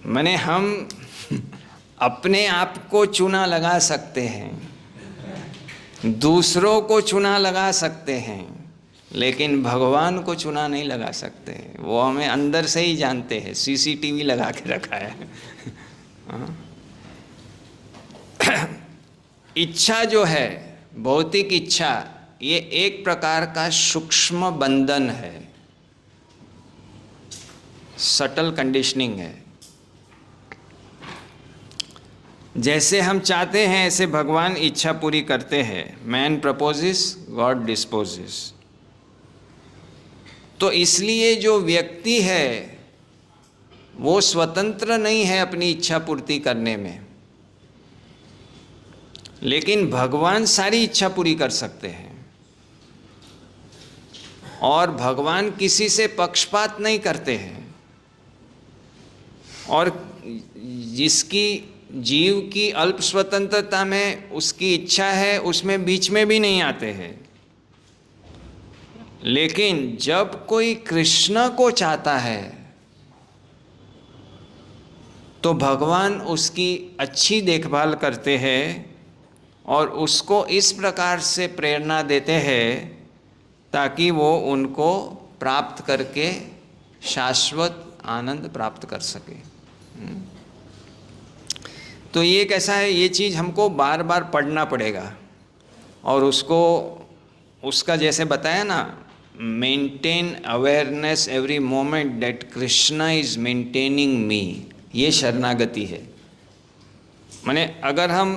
माने हम अपने आप को चूना लगा सकते हैं, दूसरों को चूना लगा सकते हैं, लेकिन भगवान को चूना नहीं लगा सकते। वो हमें अंदर से ही जानते हैं, सीसीटीवी लगा के रखा है। इच्छा जो है, भौतिक इच्छा, ये एक प्रकार का सूक्ष्म बंधन है, सटल कंडीशनिंग है। जैसे हम चाहते हैं ऐसे भगवान इच्छा पूरी करते हैं। Man proposes, God disposes. तो इसलिए जो व्यक्ति है वो स्वतंत्र नहीं है अपनी इच्छा पूर्ति करने में, लेकिन भगवान सारी इच्छा पूरी कर सकते हैं। और भगवान किसी से पक्षपात नहीं करते हैं, और जिसकी जीव की अल्प स्वतंत्रता में उसकी इच्छा है उसमें बीच में भी नहीं आते हैं। लेकिन जब कोई कृष्ण को चाहता है तो भगवान उसकी अच्छी देखभाल करते हैं और उसको इस प्रकार से प्रेरणा देते हैं ताकि वो उनको प्राप्त करके शाश्वत आनंद प्राप्त कर सके। तो ये कैसा है, ये चीज़ हमको बार बार पढ़ना पड़ेगा और उसको उसका जैसे बताया ना, maintain awareness every moment that Krishna is maintaining me. ये शरणागति है। माने अगर हम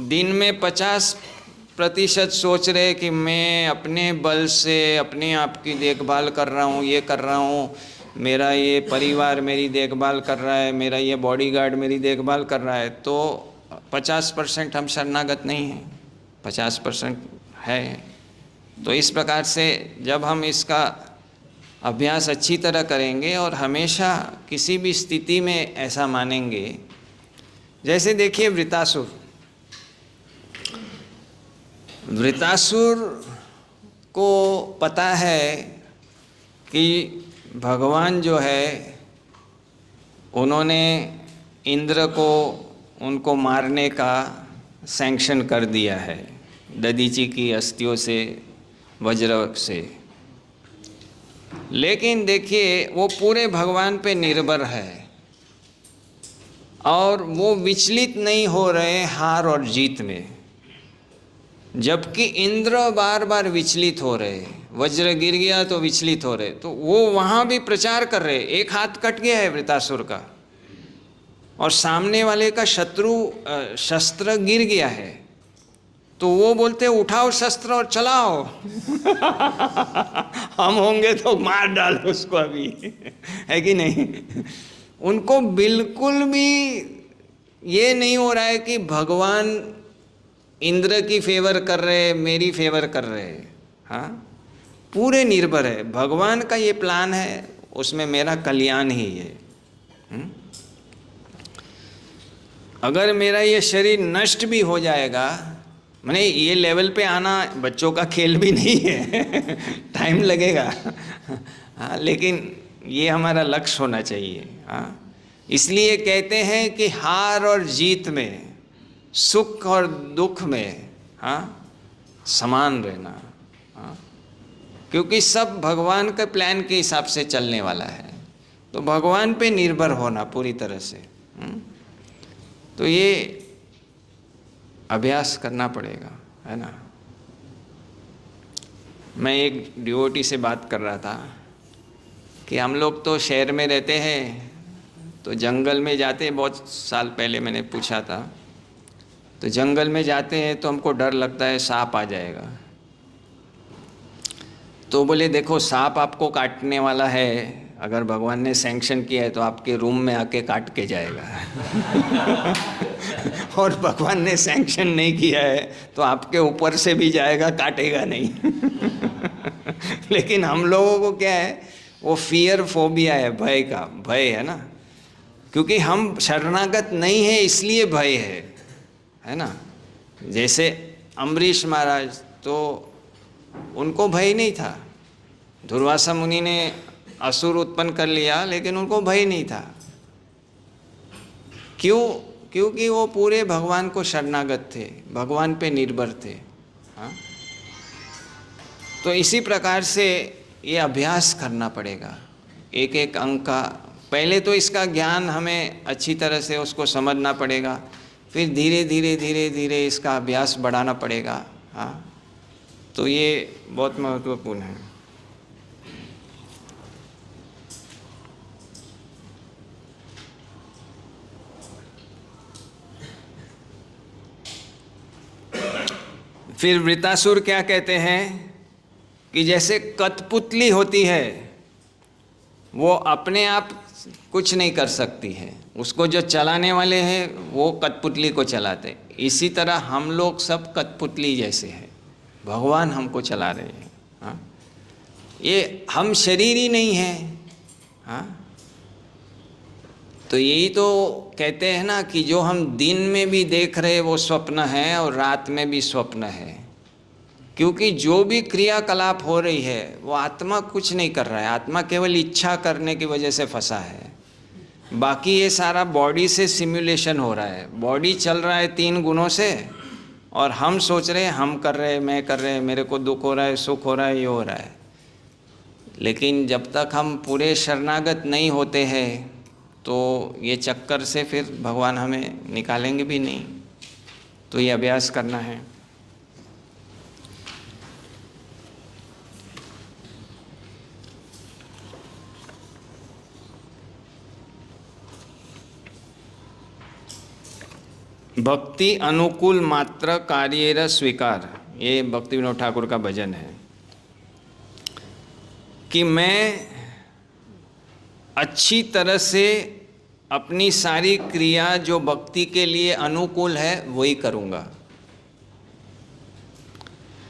दिन में 50% सोच रहे कि मैं अपने बल से अपने आप की देखभाल कर रहा हूँ, ये कर रहा हूँ, मेरा ये परिवार मेरी देखभाल कर रहा है, मेरा ये बॉडीगार्ड मेरी देखभाल कर रहा है, तो 50% हम शरणागत नहीं हैं, 50% है। तो इस प्रकार से जब हम इसका अभ्यास अच्छी तरह करेंगे और हमेशा किसी भी स्थिति में ऐसा मानेंगे, जैसे देखिए वृतासुर को पता है कि भगवान जो है उन्होंने इंद्र को उनको मारने का सैंक्शन कर दिया है दधीची की अस्थियों से, वज्र से। लेकिन देखिए वो पूरे भगवान पे निर्भर है और वो विचलित नहीं हो रहे हार और जीत में, जबकि इंद्र बार बार विचलित हो रहे, वज्र गिर गया तो विचलित हो रहे, तो वो वहाँ भी प्रचार कर रहे। एक हाथ कट गया है वृतासुर का और सामने वाले का शस्त्र गिर गया है, तो वो बोलते उठाओ शस्त्र और चलाओ हम होंगे तो मार डालो उसको अभी है कि नहीं। उनको बिल्कुल भी ये नहीं हो रहा है कि भगवान इंद्र की फेवर कर रहे, मेरी फेवर कर रहे। हाँ, पूरे निर्भर है, भगवान का ये प्लान है, उसमें मेरा कल्याण ही है। अगर मेरा ये शरीर नष्ट भी हो जाएगा, मैंने ये लेवल पे आना बच्चों का खेल भी नहीं है टाइम लगेगा। हाँ, लेकिन ये हमारा लक्ष्य होना चाहिए। हाँ, इसलिए कहते हैं कि हार और जीत में, सुख और दुख में, हाँ, समान रहना। हाँ, क्योंकि सब भगवान के प्लान के हिसाब से चलने वाला है, तो भगवान पे निर्भर होना पूरी तरह से। तो ये अभ्यास करना पड़ेगा, है ना। मैं एक डिवोटी से बात कर रहा था कि हम लोग तो शहर में रहते हैं, तो जंगल में जाते हैं, बहुत साल पहले मैंने पूछा था, तो जंगल में जाते हैं तो हमको डर लगता है सांप आ जाएगा। तो बोले देखो सांप आपको काटने वाला है, अगर भगवान ने सैंक्शन किया है तो आपके रूम में आके काट के जाएगा और भगवान ने सैंक्शन नहीं किया है तो आपके ऊपर से भी जाएगा, काटेगा नहीं लेकिन हम लोगों को क्या है, वो फियर फोबिया है, भय का भय है ना, क्योंकि हम शरणागत नहीं है इसलिए भय है ना। जैसे अम्बरीश महाराज, तो उनको भय नहीं था, दुर्वासा मुनि ने असुर उत्पन्न कर लिया लेकिन उनको भय नहीं था। क्यों? क्योंकि वो पूरे भगवान को शरणागत थे, भगवान पे निर्भर थे। हाँ, तो इसी प्रकार से ये अभ्यास करना पड़ेगा, एक एक अंक का। पहले तो इसका ज्ञान हमें अच्छी तरह से उसको समझना पड़ेगा, फिर धीरे धीरे धीरे धीरे इसका अभ्यास बढ़ाना पड़ेगा। हाँ, तो ये बहुत महत्वपूर्ण है। फिर वृतासुर क्या कहते हैं कि जैसे कठपुतली होती है, वो अपने आप कुछ नहीं कर सकती है, उसको जो चलाने वाले हैं वो कठपुतली को चलाते। इसी तरह हम लोग सब कठपुतली जैसे हैं, भगवान हमको चला रहे हैं। हाँ, ये हम शरीर ही नहीं हैं। हाँ, तो यही तो कहते हैं ना कि जो हम दिन में भी देख रहे वो स्वप्न है और रात में भी स्वप्न है, क्योंकि जो भी क्रियाकलाप हो रही है वो आत्मा कुछ नहीं कर रहा है, आत्मा केवल इच्छा करने की वजह से फंसा है। बाकी ये सारा बॉडी से सिमुलेशन हो रहा है, बॉडी चल रहा है 3 गुणों से, और हम सोच रहे हैं हम कर रहे हैं, मैं कर रहे हैं, मेरे को दुख हो रहा है, सुख हो रहा है, ये हो रहा है। लेकिन जब तक हम पूरे शरणागत नहीं होते हैं तो ये चक्कर से फिर भगवान हमें निकालेंगे भी नहीं। तो ये अभ्यास करना है। भक्ति अनुकूल मात्र कार्येर स्वीकार, ये भक्ति विनोद ठाकुर का भजन है कि मैं अच्छी तरह से अपनी सारी क्रिया जो भक्ति के लिए अनुकूल है वही करूँगा।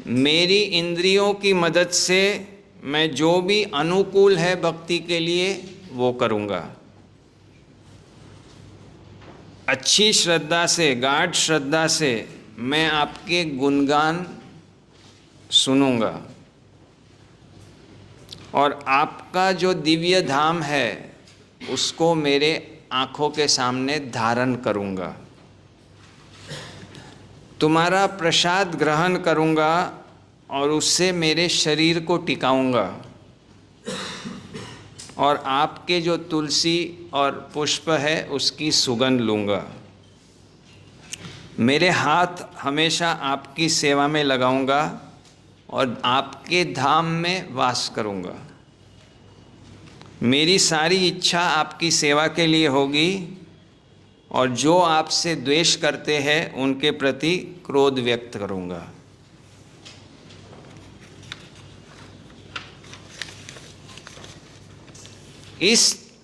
मेरी इंद्रियों की मदद से मैं जो भी अनुकूल है भक्ति के लिए वो करूँगा। अच्छी श्रद्धा से, गाढ़ श्रद्धा से मैं आपके गुणगान सुनूंगा और आपका जो दिव्य धाम है उसको मेरे आँखों के सामने धारण करूंगा। तुम्हारा प्रसाद ग्रहण करूंगा और उससे मेरे शरीर को टिकाऊंगा। और आपके जो तुलसी और पुष्प है उसकी सुगंध लूँगा। मेरे हाथ हमेशा आपकी सेवा में लगाऊंगा और आपके धाम में वास करूंगा। मेरी सारी इच्छा आपकी सेवा के लिए होगी और जो आपसे द्वेष करते हैं उनके प्रति क्रोध व्यक्त करूंगा। इस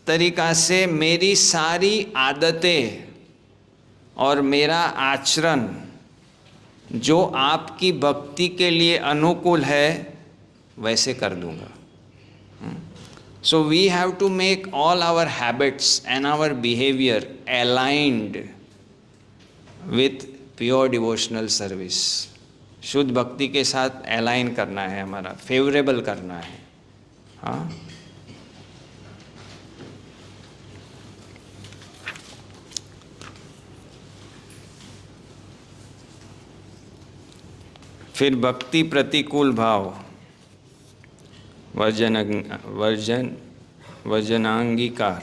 तरीका से मेरी सारी आदतें और मेरा आचरण जो आपकी भक्ति के लिए अनुकूल है वैसे कर दूंगा। So we have to make all our habits and our behavior aligned with pure devotional service. शुद्ध भक्ति के साथ अलाइन करना है, हमारा फेवरेबल करना है। हाँ, फिर भक्ति प्रतिकूल भाव, वर्जनांगीकार।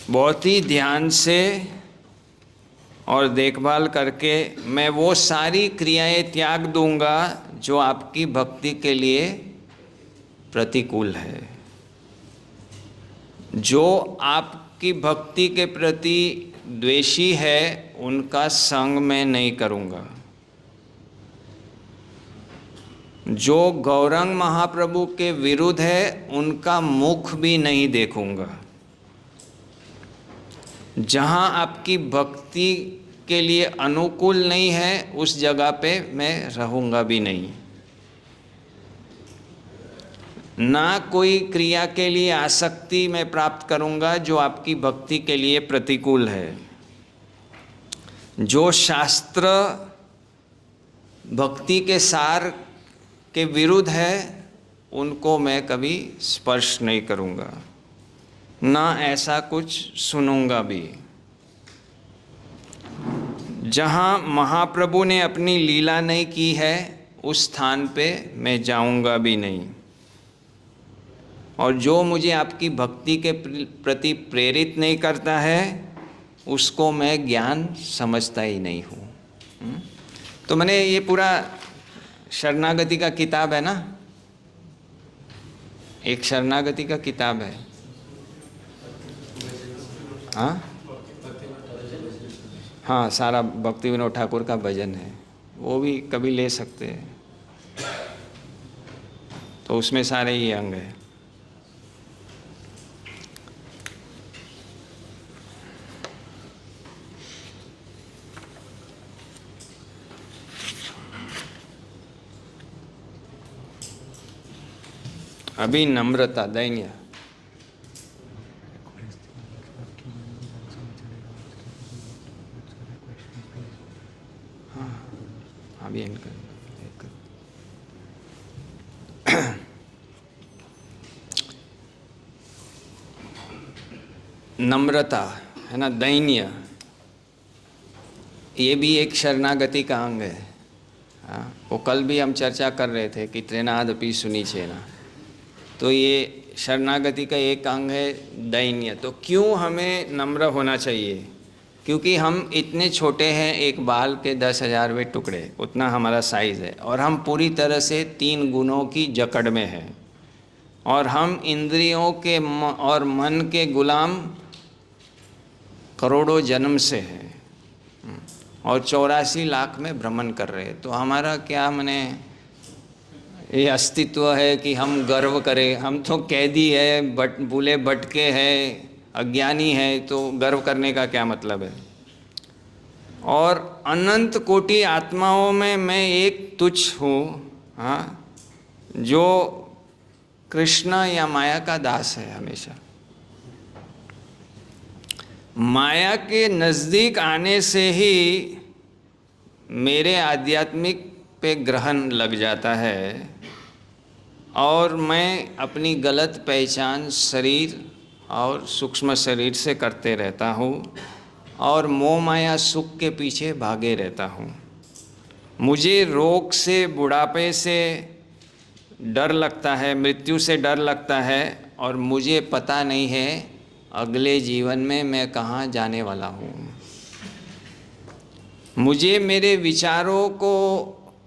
बहुत ही ध्यान से और देखभाल करके मैं वो सारी क्रियाएं त्याग दूंगा जो आपकी भक्ति के लिए प्रतिकूल है। जो आपकी भक्ति के प्रति द्वेषी है उनका संग मैं नहीं करूँगा। जो गौरंग महाप्रभु के विरुद्ध है उनका मुख भी नहीं देखूँगा। जहाँ आपकी भक्ति के लिए अनुकूल नहीं है उस जगह पे मैं रहूँगा भी नहीं। ना कोई क्रिया के लिए आसक्ति मैं प्राप्त करूँगा जो आपकी भक्ति के लिए प्रतिकूल है। जो शास्त्र भक्ति के सार के विरुद्ध है उनको मैं कभी स्पर्श नहीं करूँगा, ना ऐसा कुछ सुनूंगा भी। जहाँ महाप्रभु ने अपनी लीला नहीं की है उस स्थान पे मैं जाऊंगा भी नहीं। और जो मुझे आपकी भक्ति के प्रति प्रेरित नहीं करता है उसको मैं ज्ञान समझता ही नहीं हूँ। तो मैंने ये पूरा शरणागति का किताब है ना, एक शरणागति का किताब है। हाँ, सारा भक्ति विनोद ठाकुर का भजन है, वो भी कभी ले सकते हैं। तो उसमें सारे ही अंग हैं। अभी नम्रता, दैन्य, हाँ अभी इनका नम्रता है ना, दैन्य, ये भी एक शरणागति का अंग है। हाँ, वो कल भी हम चर्चा कर रहे थे कि त्रेनादपि सुनिचेना, तो ये शरणागति का एक अंग है दैन्य। तो क्यों हमें नम्र होना चाहिए? क्योंकि हम इतने छोटे हैं, एक बाल के 10,000वें टुकड़े उतना हमारा साइज़ है, और हम पूरी तरह से 3 गुणों की जकड़ में हैं, और हम इंद्रियों के और मन के गुलाम करोड़ों जन्म से हैं, और 84 लाख में भ्रमण कर रहे हैं। तो हमारा क्या मने ये अस्तित्व है कि हम गर्व करें? हम तो कैदी है, भूले भटके हैं, अज्ञानी है, तो गर्व करने का क्या मतलब है? और अनंत कोटि आत्माओं में मैं एक तुच्छ हूँ, हाँ, जो कृष्ण या माया का दास है। हमेशा माया के नज़दीक आने से ही मेरे आध्यात्मिक पे ग्रहण लग जाता है, और मैं अपनी गलत पहचान शरीर और सूक्ष्म शरीर से करते रहता हूँ, और मोह माया सुख के पीछे भागे रहता हूँ। मुझे रोग से, बुढ़ापे से डर लगता है, मृत्यु से डर लगता है, और मुझे पता नहीं है अगले जीवन में मैं कहाँ जाने वाला हूँ। मुझे मेरे विचारों को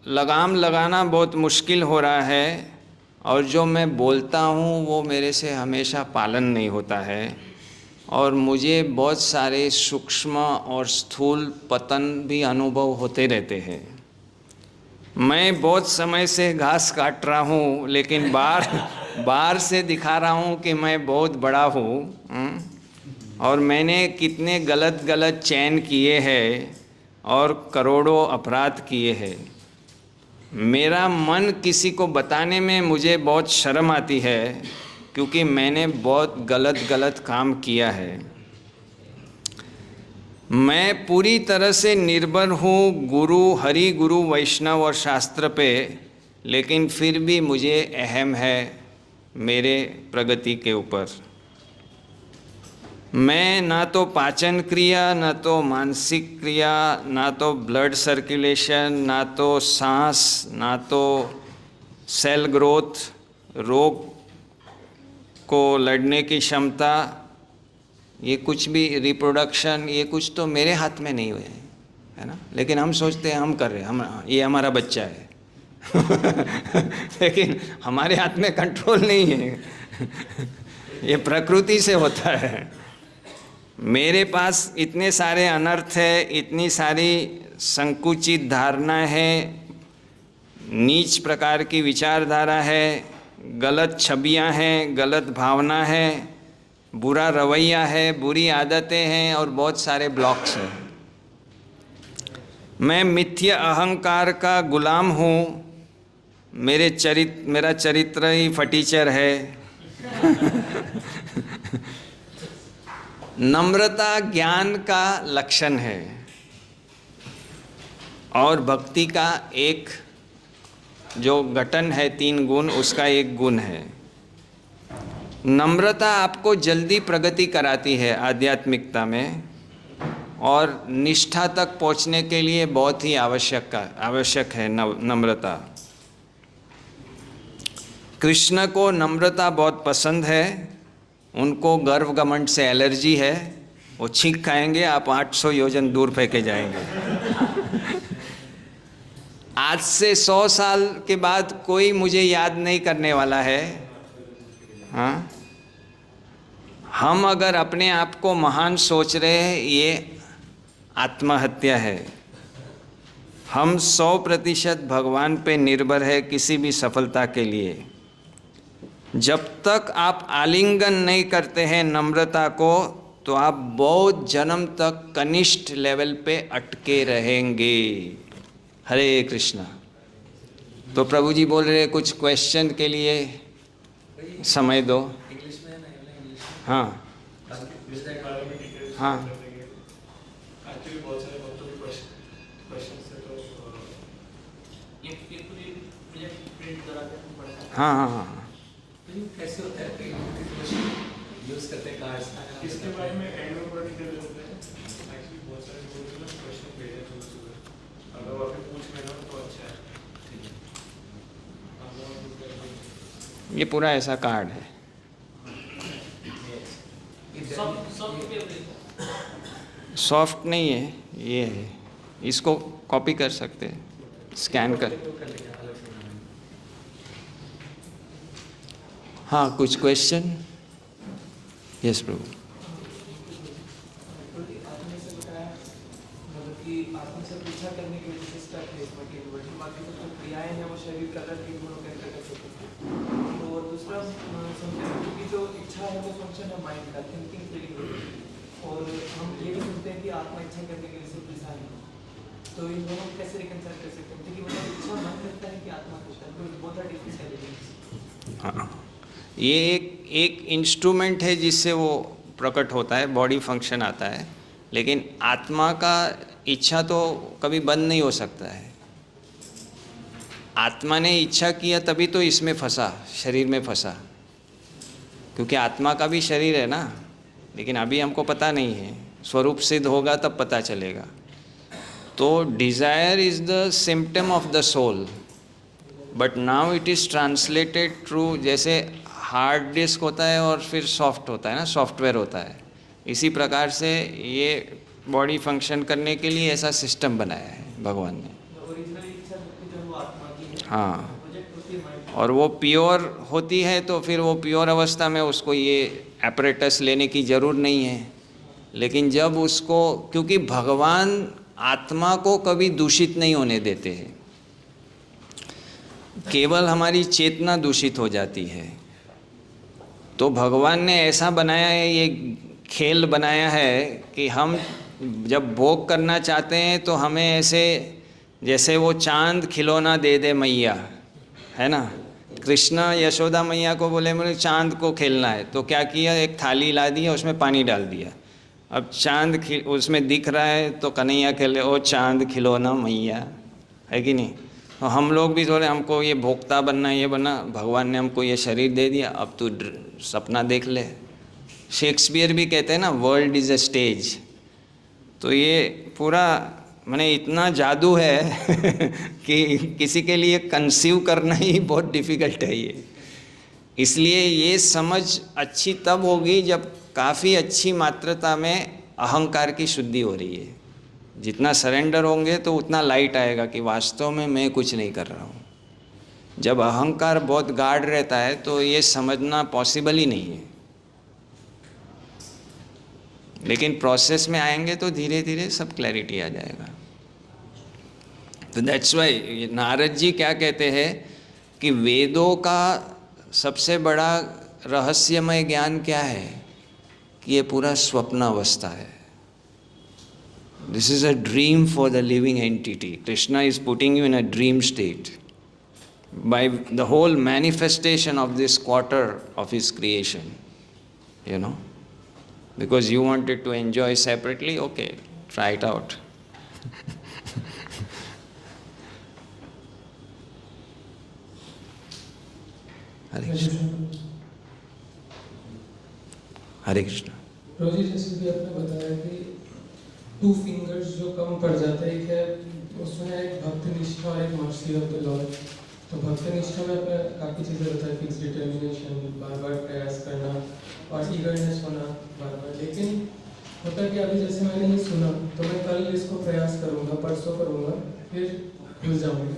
लगाम लगाना बहुत मुश्किल हो रहा है, और जो मैं बोलता हूँ वो मेरे से हमेशा पालन नहीं होता है, और मुझे बहुत सारे सूक्ष्म और स्थूल पतन भी अनुभव होते रहते हैं। मैं बहुत समय से घास काट रहा हूँ, लेकिन बाहर से दिखा रहा हूँ कि मैं बहुत बड़ा हूँ, और मैंने कितने गलत चयन किए हैं और करोड़ों अपराध किए हैं। मेरा मन किसी को बताने में मुझे बहुत शर्म आती है, क्योंकि मैंने बहुत गलत काम किया है। मैं पूरी तरह से निर्भर हूँ गुरु, हरि गुरु, वैष्णव और शास्त्र पे, लेकिन फिर भी मुझे अहम है मेरे प्रगति के ऊपर। मैं ना तो पाचन क्रिया, ना तो मानसिक क्रिया, ना तो ब्लड सर्कुलेशन, ना तो सांस, ना तो सेल ग्रोथ, रोग को लड़ने की क्षमता, ये कुछ भी, रिप्रोडक्शन, ये कुछ तो मेरे हाथ में नहीं हुए, है ना। लेकिन हम सोचते हैं हम कर रहे हैं, हम, ये हमारा बच्चा है लेकिन हमारे हाथ में कंट्रोल नहीं है ये प्रकृति से होता है। मेरे पास इतने सारे अनर्थ है, इतनी सारी संकुचित धारणा है, नीच प्रकार की विचारधारा है, गलत छवियां हैं, गलत भावना है, बुरा रवैया है, बुरी आदतें हैं, और बहुत सारे ब्लॉक्स हैं। मैं मिथ्या अहंकार का गुलाम हूँ। मेरा चरित्र ही फटीचर है नम्रता ज्ञान का लक्षण है, और भक्ति का एक जो गठन है, 3 गुण, उसका एक गुण है। नम्रता आपको जल्दी प्रगति कराती है आध्यात्मिकता में, और निष्ठा तक पहुंचने के लिए बहुत ही आवश्यक है नम्रता। कृष्ण को नम्रता बहुत पसंद है, उनको गर्व घमंड से एलर्जी है। वो छींक खाएंगे, आप 800 योजन दूर फेंके जाएंगे आज से 100 साल के बाद कोई मुझे याद नहीं करने वाला है। हाँ, हम अगर अपने आप को महान सोच रहे हैं, ये आत्महत्या है। हम 100% भगवान पे निर्भर है किसी भी सफलता के लिए। जब तक आप आलिंगन नहीं करते हैं नम्रता को, तो आप बहुत जन्म तक कनिष्ठ लेवल पे अटके रहेंगे। हरे कृष्णा। तो प्रभु जी बोल रहे कुछ क्वेश्चन के लिए समय दो। हाँ हाँ हाँ हाँ हाँ कैसे होता है यूज करते हैं कार्ड्स, इसके बारे में एंड में पूरा डिटेल होता है। एक्चुअली बहुत सारे लोगों ने क्वेश्चन भेजे हैं सुबह, अगर आप पूछ लेना तो अच्छा है। ये पूरा ऐसा कार्ड है। सॉफ्ट नहीं है, ये है। इसको कॉपी कर सकते हैं, स्कैन कर। हाँ, कुछ क्वेश्चन? यस प्रभु। आत्मा से पूछा करने की वजह से स्टक है इसमें कि बाकी जो क्रियाएं हैं वो शरीर का अलग के गुणों के अंतर्गत होती हैं। तो दूसरा समझते कि जो इच्छा है वो फंक्शन है माइंड का, थिंकिंग फीलिंग, और हम ये भी सुनते हैं कि आत्मा इच्छा करने के लिए सिर्फ इंसान है। तो इन दोनों को कैसे रिकंसाइल कर सकते हैं? क्योंकि मतलब इच्छा मन करता है कि आत्मा करता है, तो बहुत सारे डिफरेंस है। हाँ, ये एक इंस्ट्रूमेंट है जिससे वो प्रकट होता है, बॉडी फंक्शन आता है, लेकिन आत्मा का इच्छा तो कभी बंद नहीं हो सकता है। आत्मा ने इच्छा किया तभी तो इसमें फंसा, शरीर में फंसा, क्योंकि आत्मा का भी शरीर है ना, लेकिन अभी हमको पता नहीं है। स्वरूप सिद्ध होगा तब पता चलेगा। तो desire is the symptom of the soul, but now it is translated through, जैसे हार्ड डिस्क होता है और फिर सॉफ्ट होता है ना, सॉफ्टवेयर होता है, इसी प्रकार से ये बॉडी फंक्शन करने के लिए ऐसा सिस्टम बनाया है भगवान ने। ओरिजिनल इच्छा शक्ति जो है वो आत्मा की है, हाँ, प्रोजेक्ट होती है माइंड। और वो प्योर होती है तो फिर वो प्योर अवस्था में उसको ये एपरेटस लेने की ज़रूर नहीं है। लेकिन जब उसको, क्योंकि भगवान आत्मा को कभी दूषित नहीं होने देते हैं, केवल हमारी चेतना दूषित हो जाती है। तो भगवान ने ऐसा बनाया है, ये खेल बनाया है कि हम जब भोग करना चाहते हैं तो हमें ऐसे, जैसे वो चांद खिलौना दे दे मैया, है ना, कृष्णा यशोदा मैया को बोले मुझे चांद को खेलना है, तो क्या किया, एक थाली ला दिया, उसमें पानी डाल दिया, अब चांद उसमें दिख रहा है तो कन्हैया खेले, ओ चांद खिलौना मैया, है कि नहीं। तो हम लोग भी थोड़े, हमको ये भोक्ता बनना, ये बनना, भगवान ने हमको ये शरीर दे दिया, अब तू सपना देख ले। शेक्सपियर भी कहते हैं ना, वर्ल्ड इज़ अ स्टेज। तो ये पूरा माने इतना जादू है कि किसी के लिए कंसीव करना ही बहुत डिफ़िकल्ट है ये। इसलिए ये समझ अच्छी तब होगी जब काफ़ी अच्छी मात्रा में अहंकार की शुद्धि हो रही है। जितना सरेंडर होंगे तो उतना लाइट आएगा कि वास्तव में मैं कुछ नहीं कर रहा हूँ। जब अहंकार बहुत गाढ़ रहता है तो ये समझना पॉसिबल ही नहीं है। लेकिन प्रोसेस में आएंगे तो धीरे धीरे सब क्लैरिटी आ जाएगा। तो दैट्स वाई नारद जी क्या कहते हैं कि वेदों का सबसे बड़ा रहस्यमय ज्ञान क्या है कि ये पूरा स्वप्नावस्था है। This is a dream for the living entity. Krishna is putting you in a dream state by the whole manifestation of this quarter of his creation, you know. Because you wanted to enjoy separately, okay, try it out. Hare Krishna. Hare Krishna. रोजी, जैसे कि आपने बताया कि 2 fingers जो कम पड़ जाता है, एक है उसमें एक भक्ति निष्ठा और एक मर्सी ऑफ द लॉर्ड। तो भक्ति निष्ठा में अपना काफ़ी चीज़ें होता है, फिक्स डिटर्मिनेशन, बार बार प्रयास करना और ईगरनेस होना बार बार। लेकिन होता है कि अभी जैसे मैंने ये सुना तो मैं कल इसको प्रयास करूँगा, परसों करूँगा, फिर भूल जाऊँगा,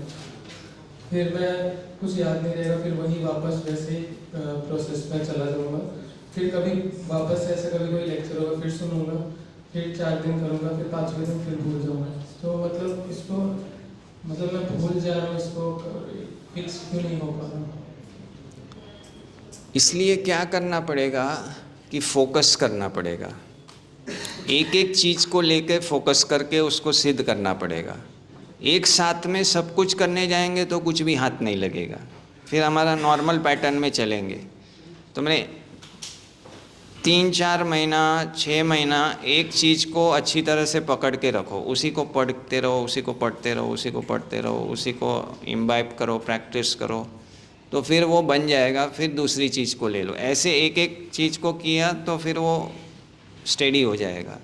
फिर मैं कुछ याद नहीं रहेगा, फिर वही वापस वैसे ही प्रोसेस में चला जाऊँगा। फिर कभी वापस से ऐसा कभी कोई लेक्चर होगा, फिर सुनूंगा, फिर 4 दिन करूँगा, फिर 5वें दिन फिर भूल जाऊँगा। तो मतलब इसको, मतलब मैं भूल जा रहा हूँ, इसको फिक्स क्यों नहीं हो पा रहा? इसलिए क्या करना पड़ेगा कि फोकस करना पड़ेगा। एक एक चीज़ को लेकर फोकस करके उसको सिद्ध करना पड़ेगा। एक साथ में सब कुछ करने जाएंगे तो कुछ भी हाथ नहीं लगेगा, फिर हमारा नॉर्मल पैटर्न में चलेंगे। तो मैंने 3-4 महीना 6 महीना एक चीज़ को अच्छी तरह से पकड़ के रखो, उसी को पढ़ते रहो, उसी को पढ़ते रहो, उसी को पढ़ते रहो, उसी को इम्बाइब करो, प्रैक्टिस करो, तो फिर वो बन जाएगा। फिर दूसरी चीज़ को ले लो, ऐसे एक एक चीज़ को किया तो फिर वो स्टेडी हो जाएगा।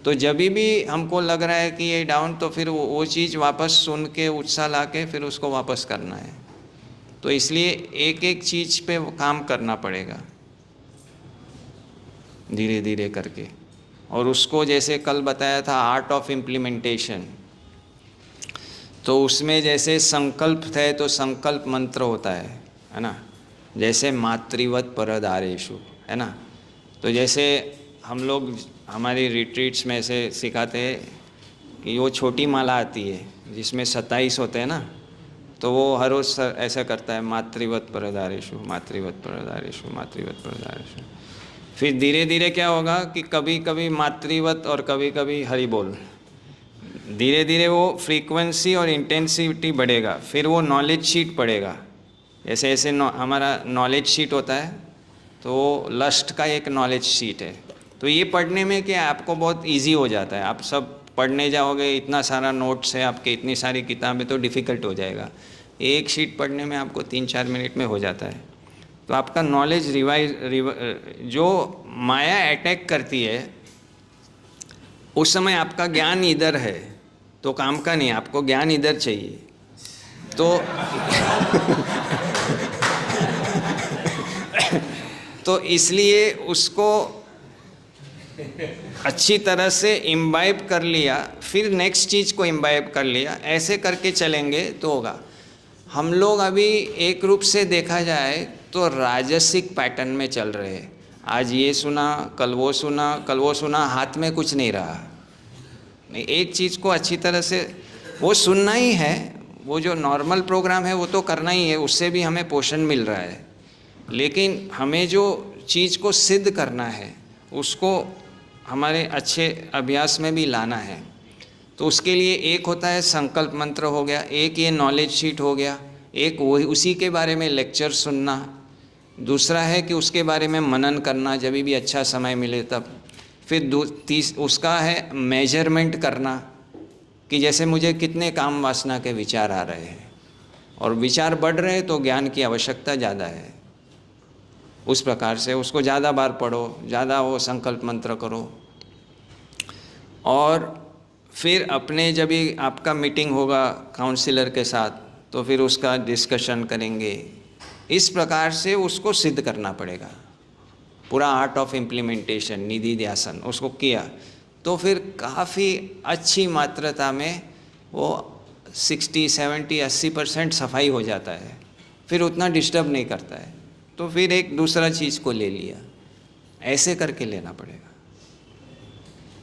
तो जब भी हमको लग रहा है कि ये डाउन, तो फिर वो चीज़ वापस सुन के उत्साह ला के फिर उसको वापस करना है। तो इसलिए एक एक चीज़ पे काम करना पड़ेगा धीरे धीरे करके। और उसको जैसे कल बताया था आर्ट ऑफ इम्प्लीमेंटेशन, तो उसमें जैसे संकल्प है तो संकल्प मंत्र होता है ना, जैसे मातृवत परदारेषु, है ना। तो जैसे हम लोग हमारी रिट्रीट्स में ऐसे सिखाते हैं कि वो छोटी माला आती है जिसमें 27 होते हैं ना, तो वो हर रोज़ ऐसा करता है मातृवत परदारेषु, मातृवत परदारेषु, मातृवत परदारेषु। फिर धीरे धीरे क्या होगा कि कभी कभी मातृवत और कभी कभी हरि बोल, धीरे धीरे वो फ्रीक्वेंसी और इंटेंसिटी बढ़ेगा। फिर वो नॉलेज शीट पढ़ेगा, जैसे ऐसे हमारा नॉलेज शीट होता है, तो लस्ट का एक नॉलेज शीट है। तो ये पढ़ने में क्या आपको बहुत इजी हो जाता है। आप सब पढ़ने जाओगे, इतना सारा नोट्स है आपके, इतनी सारी किताबें, तो डिफ़िकल्ट हो जाएगा। एक शीट पढ़ने में आपको 3-4 मिनट में हो जाता है। तो आपका नॉलेज जो माया अटैक करती है उस समय आपका ज्ञान इधर है तो काम का नहीं, आपको ज्ञान इधर चाहिए। तो तो इसलिए उसको अच्छी तरह से इम्बाइब कर लिया, फिर नेक्स्ट चीज़ को इम्बाइब कर लिया, ऐसे करके चलेंगे तो होगा। हम लोग अभी एक रूप से देखा जाए तो राजसिक पैटर्न में चल रहे हैं। आज ये सुना, कल वो सुना, कल वो सुना, हाथ में कुछ नहीं रहा। नहीं, एक चीज़ को अच्छी तरह से वो सुनना ही है, वो जो नॉर्मल प्रोग्राम है वो तो करना ही है, उससे भी हमें पोषण मिल रहा है। लेकिन हमें जो चीज़ को सिद्ध करना है उसको हमारे अच्छे अभ्यास में भी लाना है। तो उसके लिए एक होता है संकल्प मंत्र हो गया, एक ये नॉलेज शीट हो गया, एक वही उसी के बारे में लेक्चर सुनना, दूसरा है कि उसके बारे में मनन करना जब भी अच्छा समय मिले तब। फिर उसका है मेजरमेंट करना कि जैसे मुझे कितने काम वासना के विचार आ रहे हैं, और विचार बढ़ रहे तो ज्ञान की आवश्यकता ज़्यादा है। उस प्रकार से उसको ज़्यादा बार पढ़ो, ज़्यादा वो संकल्प मंत्र करो। और फिर अपने जब भी आपका मीटिंग होगा काउंसलर के साथ तो फिर उसका डिस्कशन करेंगे। इस प्रकार से उसको सिद्ध करना पड़ेगा। पूरा आर्ट ऑफ इम्प्लीमेंटेशन, निधि ध्यासन उसको किया तो फिर काफ़ी अच्छी मात्रा में वो 60, 70, 80% सफाई हो जाता है, फिर उतना डिस्टर्ब नहीं करता है। तो फिर एक दूसरा चीज़ को ले लिया, ऐसे करके लेना पड़ेगा।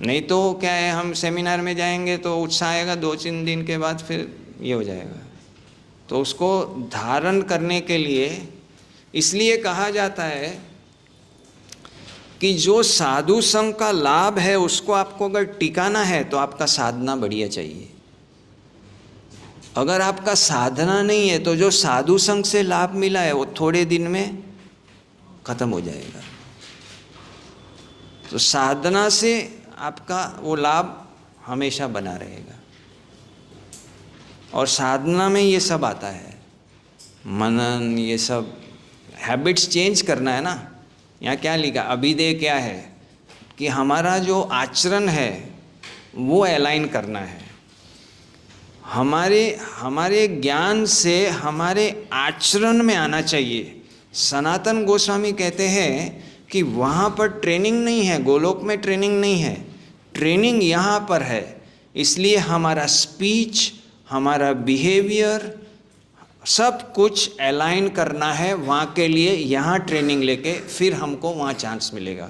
नहीं तो क्या है, हम सेमिनार में जाएंगे तो उत्साह आएगा, 2-3 दिन के बाद फिर ये हो जाएगा। तो उसको धारण करने के लिए इसलिए कहा जाता है कि जो साधु संग का लाभ है उसको आपको अगर टिकाना है तो आपका साधना बढ़िया चाहिए। अगर आपका साधना नहीं है तो जो साधु संग से लाभ मिला है वो थोड़े दिन में खत्म हो जाएगा। तो साधना से आपका वो लाभ हमेशा बना रहेगा। और साधना में ये सब आता है, मनन, ये सब हैबिट्स चेंज करना है ना। यहाँ क्या लिखा, अभिधेय क्या है कि हमारा जो आचरण है वो अलाइन करना है। हमारे ज्ञान से हमारे आचरण में आना चाहिए। सनातन गोस्वामी कहते हैं कि वहाँ पर ट्रेनिंग नहीं है, गोलोक में ट्रेनिंग नहीं है, ट्रेनिंग यहाँ पर है। इसलिए हमारा स्पीच, हमारा बिहेवियर, सब कुछ अलाइन करना है वहाँ के लिए। यहाँ ट्रेनिंग लेके फिर हमको वहाँ चांस मिलेगा।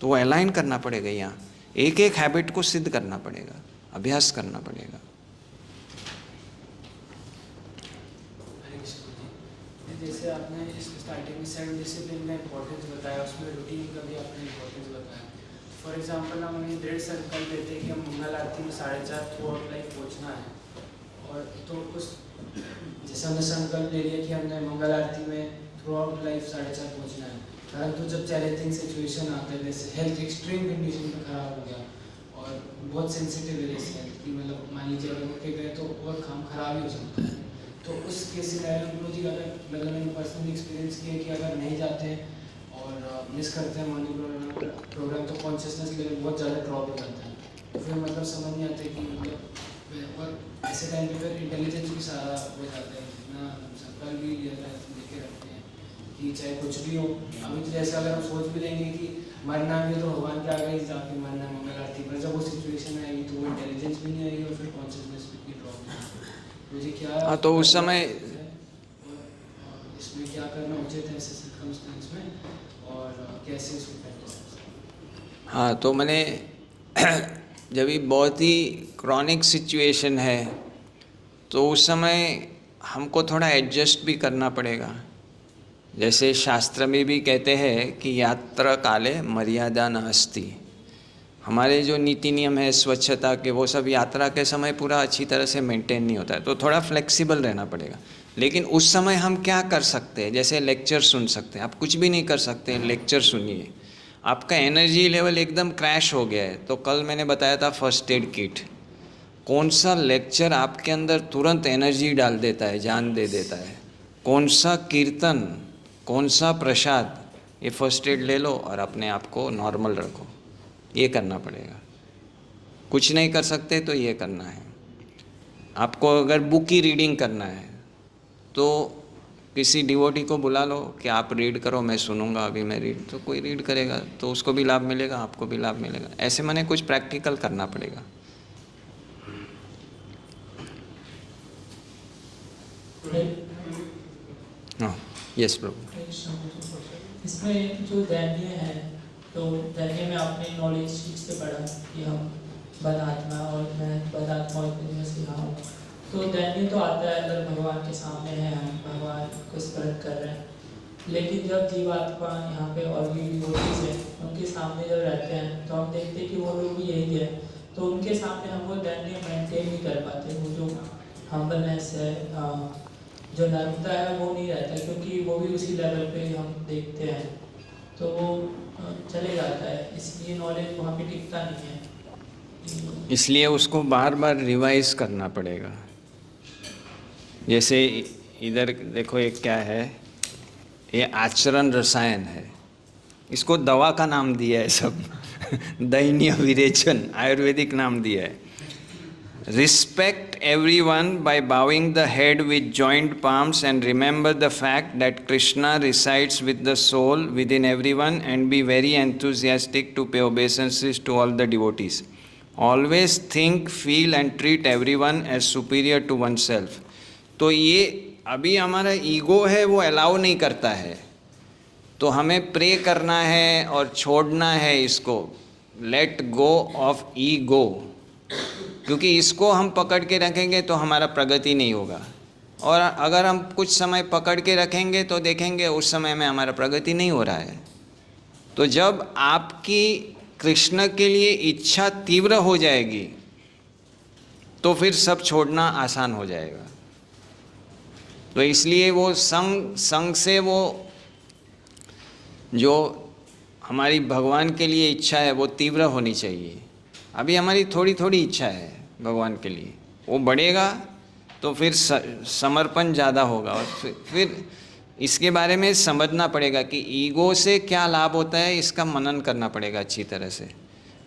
तो वो अलाइन करना पड़ेगा, यहाँ एक एक हैबिट को सिद्ध करना पड़ेगा, अभ्यास करना पड़ेगा। जैसे आपने स्टार्टिंग में सेल्फ डिसिप्लिन का इम्पोर्टेंस बताया, उसमें रूटीन का भी आपने इम्पोर्टेंस बताया। फॉर एग्जांपल हम ये दृढ़ संकल्प लेते हैं कि हम मंगल आरती में 4:30 थ्रू आउट लाइफ पहुँचना है, और तो उस जैसे हमने संकल्प ले लिया कि हमने मंगल आरती में थ्रू आउट लाइफ 4:30 पहुँचना है, परंतु जब चैलेंजिंग सिचुएशन आता है, जैसे हेल्थ एक्सट्रीम कंडीशन में ख़राब हो गया और बहुत सेंसिटिव है जैसे हेल्थ की, मतलब मान लीजिए अगर उठ के गए तो और काम खराब ही हो सकता है। तो उस केस सिनेरियो में मुझे अगर मतलब मैंने पर्सनली एक्सपीरियंस किया कि अगर नहीं जाते हैं और मिस करते हैं मॉर्निंग प्रोग्राम तो कॉन्शियसनेस लेवल बहुत ज़्यादा ड्रॉप हो जाता है। तो फिर मतलब समझ नहीं आता कि मतलब, और ऐसे टाइम पे फिर इंटेलिजेंस भी सारा हो जाता है, इतना संकल्प भी लेके रखते हैं कि चाहे कुछ भी हो। अभी तो जैसे अगर हम सोच भी लेंगे कि मरना भी है तो भगवान के आगे ही जाके मरना है मंगल आरती पर, जब वो सिचुएशन आएगी तो वो इंटेलिजेंस भी नहीं आएगी और फिर कॉन्शियसनेस भी ड्रॉप हो जाएगी। मुझे क्या हाँ, तो उस समय इसमें क्या करना उचित है ऐसे सर्कमस्टेंस में, और कैसे इसको प्रैक्टिस कर सकते हैं? हाँ, तो मैंने जब भी बहुत ही क्रॉनिक सिचुएशन है तो उस समय हमको थोड़ा एडजस्ट भी करना पड़ेगा। जैसे शास्त्र में भी कहते हैं कि यात्रा काले मर्यादा न अस्ति। हमारे जो नीति नियम है स्वच्छता के, वो सब यात्रा के समय पूरा अच्छी तरह से मेंटेन नहीं होता है, तो थोड़ा फ्लेक्सिबल रहना पड़ेगा। लेकिन उस समय हम क्या कर सकते हैं, जैसे लेक्चर सुन सकते हैं। आप कुछ भी नहीं कर सकते हैं, लेक्चर सुनिए। आपका एनर्जी लेवल एकदम क्रैश हो गया है तो कल मैंने बताया था फर्स्ट एड किट। कौन सा लेक्चर आपके अंदर तुरंत एनर्जी डाल देता है, जान दे देता है, कौन सा कीर्तन, कौन सा प्रसाद, ये फर्स्ट एड ले लो और अपने आप को नॉर्मल रखो। ये करना पड़ेगा। कुछ नहीं कर सकते तो ये करना है। आपको अगर बुक की रीडिंग करना है तो किसी डिवोटी को बुला लो कि आप रीड करो, मैं सुनूंगा, अभी मैं रीड, तो कोई रीड करेगा तो उसको भी लाभ मिलेगा, आपको भी लाभ मिलेगा। ऐसे मैंने कुछ प्रैक्टिकल करना पड़ेगा। हाँ, यस प्रभु। इसमें जो दैन्य है, तो दैन्य में आपने नॉलेज ठीक से पढ़ा कि हम बद आत्मा और मैं बद आत्मा में सीखा हूँ। तो दैन्य तो आता है अगर भगवान के सामने है, हम भगवान को स्मरण कर रहे हैं। लेकिन जब जीवात्मा यहाँ पे और भी डिवोटीज हैं, उनके सामने जब रहते हैं तो हम देखते हैं कि वो लोग भी यही है, तो उनके सामने हम वो दैन्य मेंटेन नहीं कर पाते। वो जो हम्बलनेस है, जो नर्मता है वो नहीं रहता, क्योंकि वो भी उसी लेवल पे हम देखते हैं, तो वो चले जाता है। इसलिए नॉलेज वहाँ पे टिकता नहीं है। इसलिए उसको बार बार रिवाइज करना पड़ेगा। जैसे इधर देखो, एक क्या है, ये आचरण रसायन है, इसको दवा का नाम दिया है सब दैन्य विरेचन आयुर्वेदिक नाम दिया है। Respect everyone by bowing the head with joined palms and remember the fact that Krishna resides with the soul within everyone and be very enthusiastic to pay obeisances to all the devotees. Always think, feel and treat everyone as superior to oneself. तो ये अभी हमारा ego है वो allow नहीं करता है, तो हमें प्रे करना है और छोड़ना है इसको, लेट गो ऑफ ईगो। क्योंकि इसको हम पकड़ के रखेंगे तो हमारा प्रगति नहीं होगा, और अगर हम कुछ समय पकड़ के रखेंगे तो देखेंगे उस समय में हमारा प्रगति नहीं हो रहा है। तो जब आपकी कृष्ण के लिए इच्छा तीव्र हो जाएगी तो फिर सब छोड़ना आसान हो जाएगा। तो इसलिए वो संग से वो जो हमारी भगवान के लिए इच्छा है वो तीव्र होनी चाहिए। अभी हमारी थोड़ी थोड़ी इच्छा है भगवान के लिए, वो बढ़ेगा तो फिर समर्पण ज़्यादा होगा। और फिर इसके बारे में समझना पड़ेगा कि ईगो से क्या लाभ होता है, इसका मनन करना पड़ेगा अच्छी तरह से,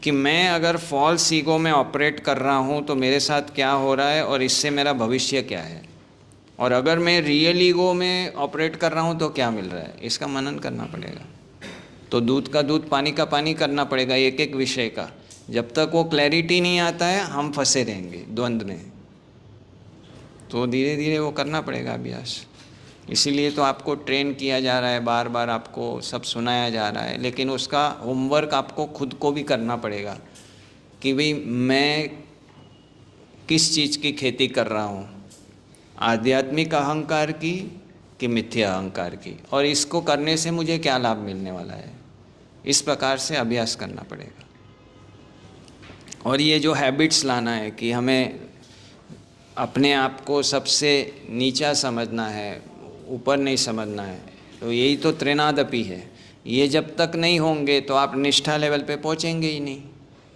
कि मैं अगर फॉल्स ईगो में ऑपरेट कर रहा हूँ तो मेरे साथ क्या हो रहा है और इससे मेरा भविष्य क्या है, और अगर मैं रियल ईगो में ऑपरेट कर रहा हूँ तो क्या मिल रहा है, इसका मनन करना पड़ेगा। तो दूध का दूध पानी का पानी करना पड़ेगा एक एक विषय का। जब तक वो क्लैरिटी नहीं आता है हम फंसे रहेंगे द्वंद्व में, तो धीरे धीरे वो करना पड़ेगा अभ्यास। इसीलिए तो आपको ट्रेन किया जा रहा है, बार बार आपको सब सुनाया जा रहा है, लेकिन उसका होमवर्क आपको खुद को भी करना पड़ेगा कि भाई मैं किस चीज़ की खेती कर रहा हूँ, आध्यात्मिक अहंकार की कि मिथ्या अहंकार की, और इसको करने से मुझे क्या लाभ मिलने वाला है। इस प्रकार से अभ्यास करना पड़ेगा। और ये जो हैबिट्स लाना है कि हमें अपने आप को सबसे नीचा समझना है, ऊपर नहीं समझना है, तो यही तो त्रिनादपि है। ये जब तक नहीं होंगे तो आप निष्ठा लेवल पे पहुंचेंगे ही नहीं।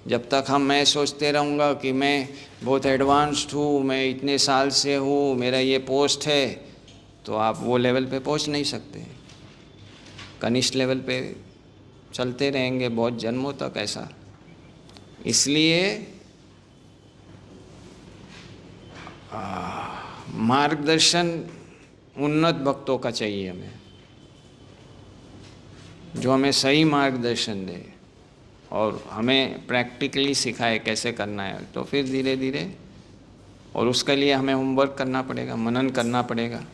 जब तक मैं सोचते रहूँगा कि मैं बहुत एडवांस्ड हूँ, मैं इतने साल से हूँ, मेरा ये पोस्ट है, तो आप वो लेवल पे पहुंच नहीं सकते। कनिष्ठ लेवल पे चलते रहेंगे बहुत जन्मों तक ऐसा। इसलिए मार्गदर्शन उन्नत भक्तों का चाहिए हमें, जो हमें सही मार्गदर्शन दे और हमें प्रैक्टिकली सिखाए कैसे करना है। तो फिर धीरे धीरे, और उसके लिए हमें होमवर्क करना पड़ेगा, मनन करना पड़ेगा,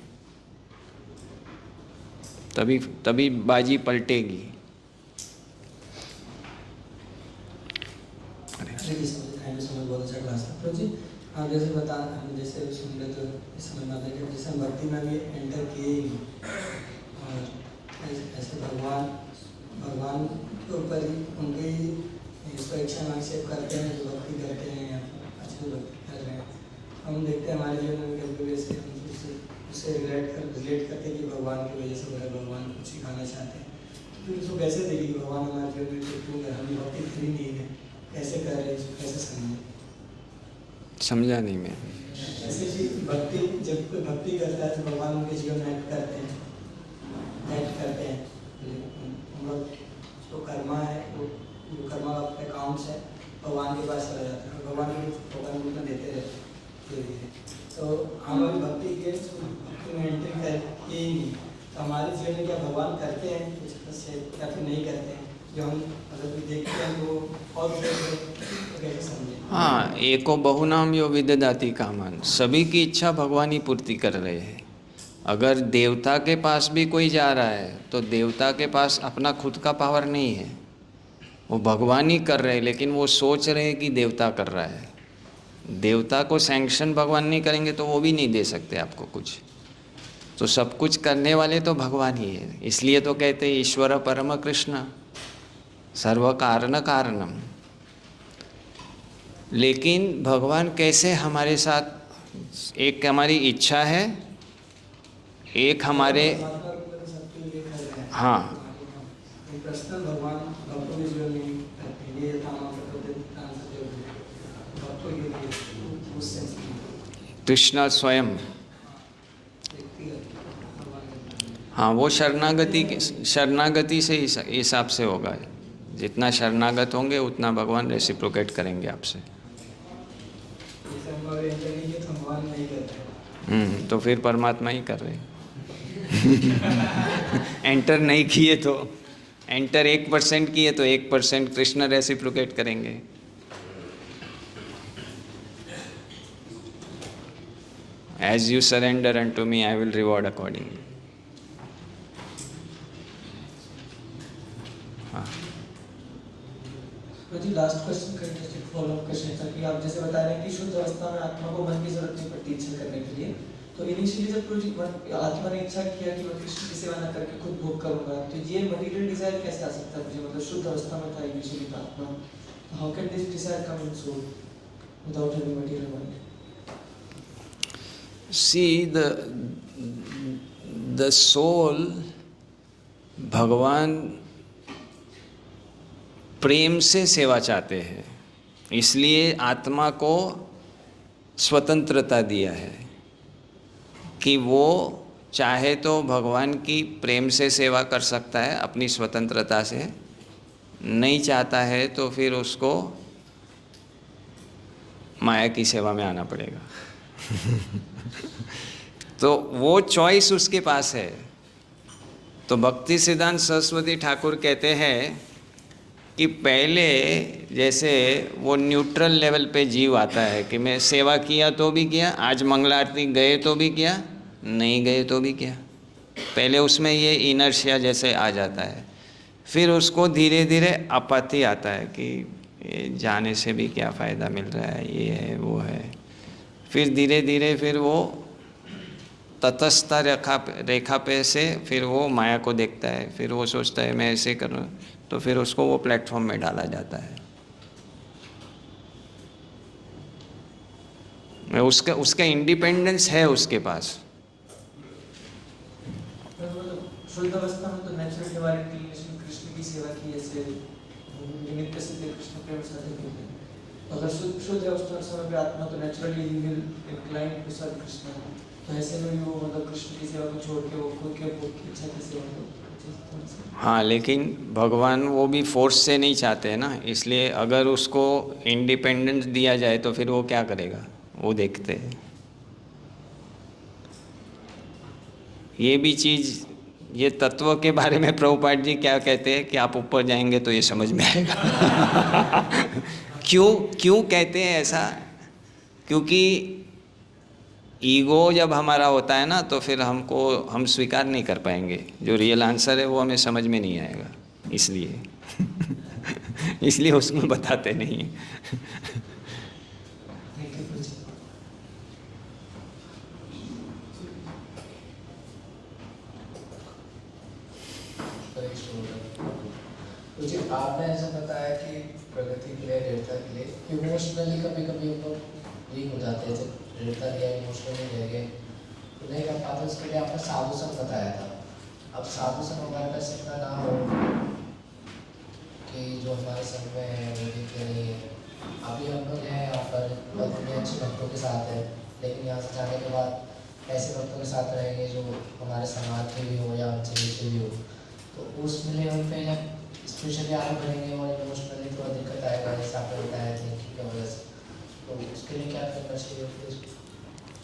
तभी बाजी पलटेगी। बहुत अच्छा क्लास था प्रभु जी। आप जैसे बता, हम जैसे सुन रहे तो समझ में आता है कि जैसे हम भक्ति में भी एंटर किए ही, और ऐसे भगवान के ऊपर ही उनके ही इसको इच्छा एक्सेप्ट करते हैं जो भक्ति करते हैं या अच्छी भक्ति कर रहे हैं। हम देखते हैं हमारे जीवन में कभी कभी ऐसे उससे रिलेट करते हैं कि भगवान की वजह से हो रहा है, भगवान कुछ सिखाना चाहते हैं। फिर उसको कैसे देखें कि भगवान हमारे जीवन में क्यों है, हम भक्ति फ्री नहीं है, कैसे कर रहे हैं, कैसे समझें? समझा नहीं मैं। ऐसे जी भक्ति, जब कोई भक्ति करता है तो भगवान उनके जीवन में एक्ट करते हैं। हम लोग जो कर्मा है, वो कर्मा का अकाउंट्स है, भगवान के पास चला जाता है, भगवान रूप में देते रहते हैं। तो हम अभी भक्ति में एंट्री करके ही नहीं, तो हमारे जीवन में क्या भगवान करते हैं कुछ से या फिर नहीं करते हैं, जो हम अगर देखते हैं तो और कैसे समझें? हाँ, एको बहुनाम यो विदधाति कामन, सभी की इच्छा भगवान ही पूर्ति कर रहे हैं। अगर देवता के पास भी कोई जा रहा है तो देवता के पास अपना खुद का पावर नहीं है, वो भगवान ही कर रहे हैं, लेकिन वो सोच रहे हैं कि देवता कर रहा है। देवता को सैंक्शन भगवान नहीं करेंगे तो वो भी नहीं दे सकते आपको कुछ। तो सब कुछ करने वाले तो भगवान ही है। इसलिए तो कहते हैं ईश्वर परम कृष्ण सर्व कारण कारणम। लेकिन भगवान कैसे हमारे साथ, एक हमारी इच्छा है, एक हमारे, हाँ, पर्सनल भगवान भक्तों के जीवन में करते हैं, ये काम आप करते हैं भक्तों के लिए उस सेंस में कृष्ण स्वयं, व्यक्तिगत भगवान। हाँ, वो शरणागति से हिसाब से होगा। जितना शरणागत होंगे उतना भगवान रेसिप्रोकेट करेंगे आपसे। जैसे हम अगर एंटर नहीं किए तो भगवान नहीं करते हैं। तो फिर परमात्मा ही कर रहे हैं। एंटर नहीं किए तो, एंटर 1% किए तो 1% कृष्ण रेसिप्रोकेट करेंगे। As you surrender unto me I will reward accordingly. हाँ, तो जी लास्ट क्वेश्चन का जस्ट फॉलोअप क्वेश्चन था कि आप जैसे बता रहे हैं कि शुद्ध अवस्था में आत्मा को मन की जरूरत नहीं पड़ती इच्छा करने के लिए, तो इनिशियली जब आत्मा ने इच्छा किया कि मैं कृष्ण की सेवा न करके खुद भोग करूंगा, तो ये मटेरियल डिजायर कैसे आ सकता है मुझे? मतलब शुद्ध अवस्था में था इनिशियली तो आत्मा, how can this desire come in soul without any material mind? See the soul, भगवान प्रेम से सेवा चाहते हैं, इसलिए आत्मा को स्वतंत्रता दिया है कि वो चाहे तो भगवान की प्रेम से सेवा कर सकता है अपनी स्वतंत्रता से, नहीं चाहता है तो फिर उसको माया की सेवा में आना पड़ेगा। तो वो चॉइस उसके पास है। तो भक्ति सिद्धांत सरस्वती ठाकुर कहते हैं कि पहले जैसे वो न्यूट्रल लेवल पे जीव आता है कि मैं सेवा किया तो भी किया, आज मंगला आरती गए तो भी किया, नहीं गए तो भी किया। पहले उसमें ये इनर्शिया जैसे आ जाता है, फिर उसको धीरे धीरे आपत्ति आता है कि ये जाने से भी क्या फ़ायदा मिल रहा है, ये है वो है। फिर धीरे धीरे फिर वो तटस्थ रेखा पे से फिर वो माया को देखता है, फिर वो सोचता है मैं ऐसे करूँ, तो फिर उसको वो प्लेटफॉर्म में डाला जाता है। उसका इंडिपेंडेंस है उसके पास। शुद्ध अवस्था में तो नेचुरली हमारी इंक्लिनेशन कृष्ण की सेवा की, ऐसे निमित्त से कृष्ण प्रेम साधन करते हैं। अगर शुद्ध अवस्था समय पे आत्मा तो नेचुरली ही will incline to serve Krishna, तो ऐसे में भी वो मतलब कृष्ण की सेवा को छोड़ के वो खुद के भोग की इच्छा की सेवा को। हाँ, लेकिन भगवान वो भी फोर्स से नहीं चाहते हैं ना, इसलिए अगर उसको इंडिपेंडेंस दिया जाए तो फिर वो क्या करेगा, वो देखते हैं। ये भी चीज़, ये तत्व के बारे में प्रभुपाद जी क्या कहते हैं कि आप ऊपर जाएंगे तो ये समझ में आएगा। क्यों कहते हैं ऐसा? क्योंकि ईगो जब हमारा होता है ना तो फिर हम स्वीकार नहीं कर पाएंगे, जो रियल आंसर है वो हमें समझ में नहीं आएगा, इसलिए इसलिए उसमें बताते नहीं हैं। मुझे आपने ऐसा बताया कि प्रगति के लिए, दृढ़ता के लिए इमोशनली कभी कभी हम लोग वीक हो जाते हैं, जब दृढ़ता लिया इमोशनली रह गए तो नहीं कर पाते, उसके लिए आपने साधु संग बताया था। अब साधु संग हमारे पास इतना ना हो कि जो हमारे संग में है वो दिखते नहीं है। अभी हम लोग हैं यहाँ पर अपने अच्छे भक्तों के साथ है, लेकिन यहाँ से जाने के बाद ऐसे भक्तों के साथ रहेंगे जो हमारे समाज के भी हो या हमसे नीचे भी हो, तो उस लेवल पे जब स्पिरिचुअली आगे बढ़ेंगे और इमोशनली थोड़ा दिक्कत आएगा, जैसे आपने बताया थिंकिंग की वजह से, तो उसके लिए क्या करना चाहिए फिर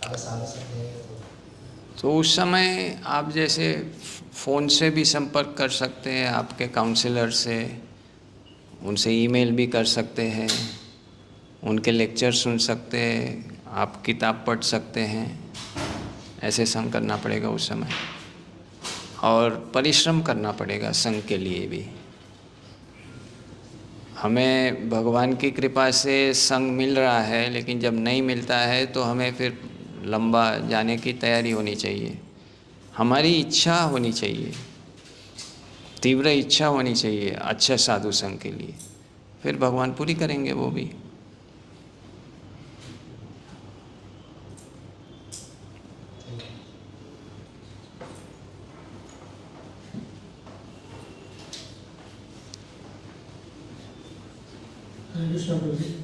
अगर सालों से नहीं तो उस समय आप जैसे फ़ोन से भी संपर्क कर सकते हैं आपके काउंसलर से, उनसे ईमेल भी कर सकते हैं, उनके लेक्चर सुन सकते हैं, आप किताब पढ़ सकते हैं। ऐसे संग करना पड़ेगा उस समय, और परिश्रम करना पड़ेगा संग के लिए भी। हमें भगवान की कृपा से संग मिल रहा है, लेकिन जब नहीं मिलता है तो हमें फिर लंबा जाने की तैयारी होनी चाहिए। हमारी इच्छा होनी चाहिए, तीव्र इच्छा होनी चाहिए अच्छे साधु संग के लिए, फिर भगवान पूरी करेंगे वो भी। हरे कृष्णा प्रभु जी,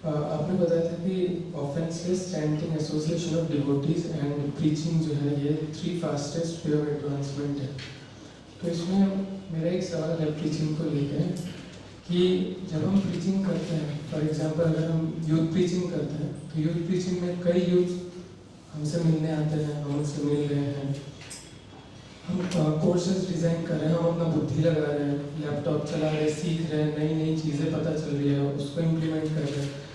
आपने बताया था कि offences, chanting, association of devotees and preaching जो है ये 3 फास्टेस्ट वे ऑफ एडवांसमेंट है। तो इसमें मेरा एक सवाल है प्रीचिंग को लेकर कि जब हम प्रीचिंग करते हैं, फॉर एग्जांपल अगर हम यूथ प्रीचिंग करते हैं तो यूथ प्रीचिंग में कई यूथ हमसे मिलने आते हैं, हम उनसे मिल रहे हैं, हम कोर्सेज डिज़ाइन कर रहे हैं, हम अपना बुद्धि लगा रहे हैं, लैपटॉप चला रहे हैं, सीख रहे हैं, नई नई चीज़ें पता चल रही है, उसको इम्प्लीमेंट कर रहे हैं।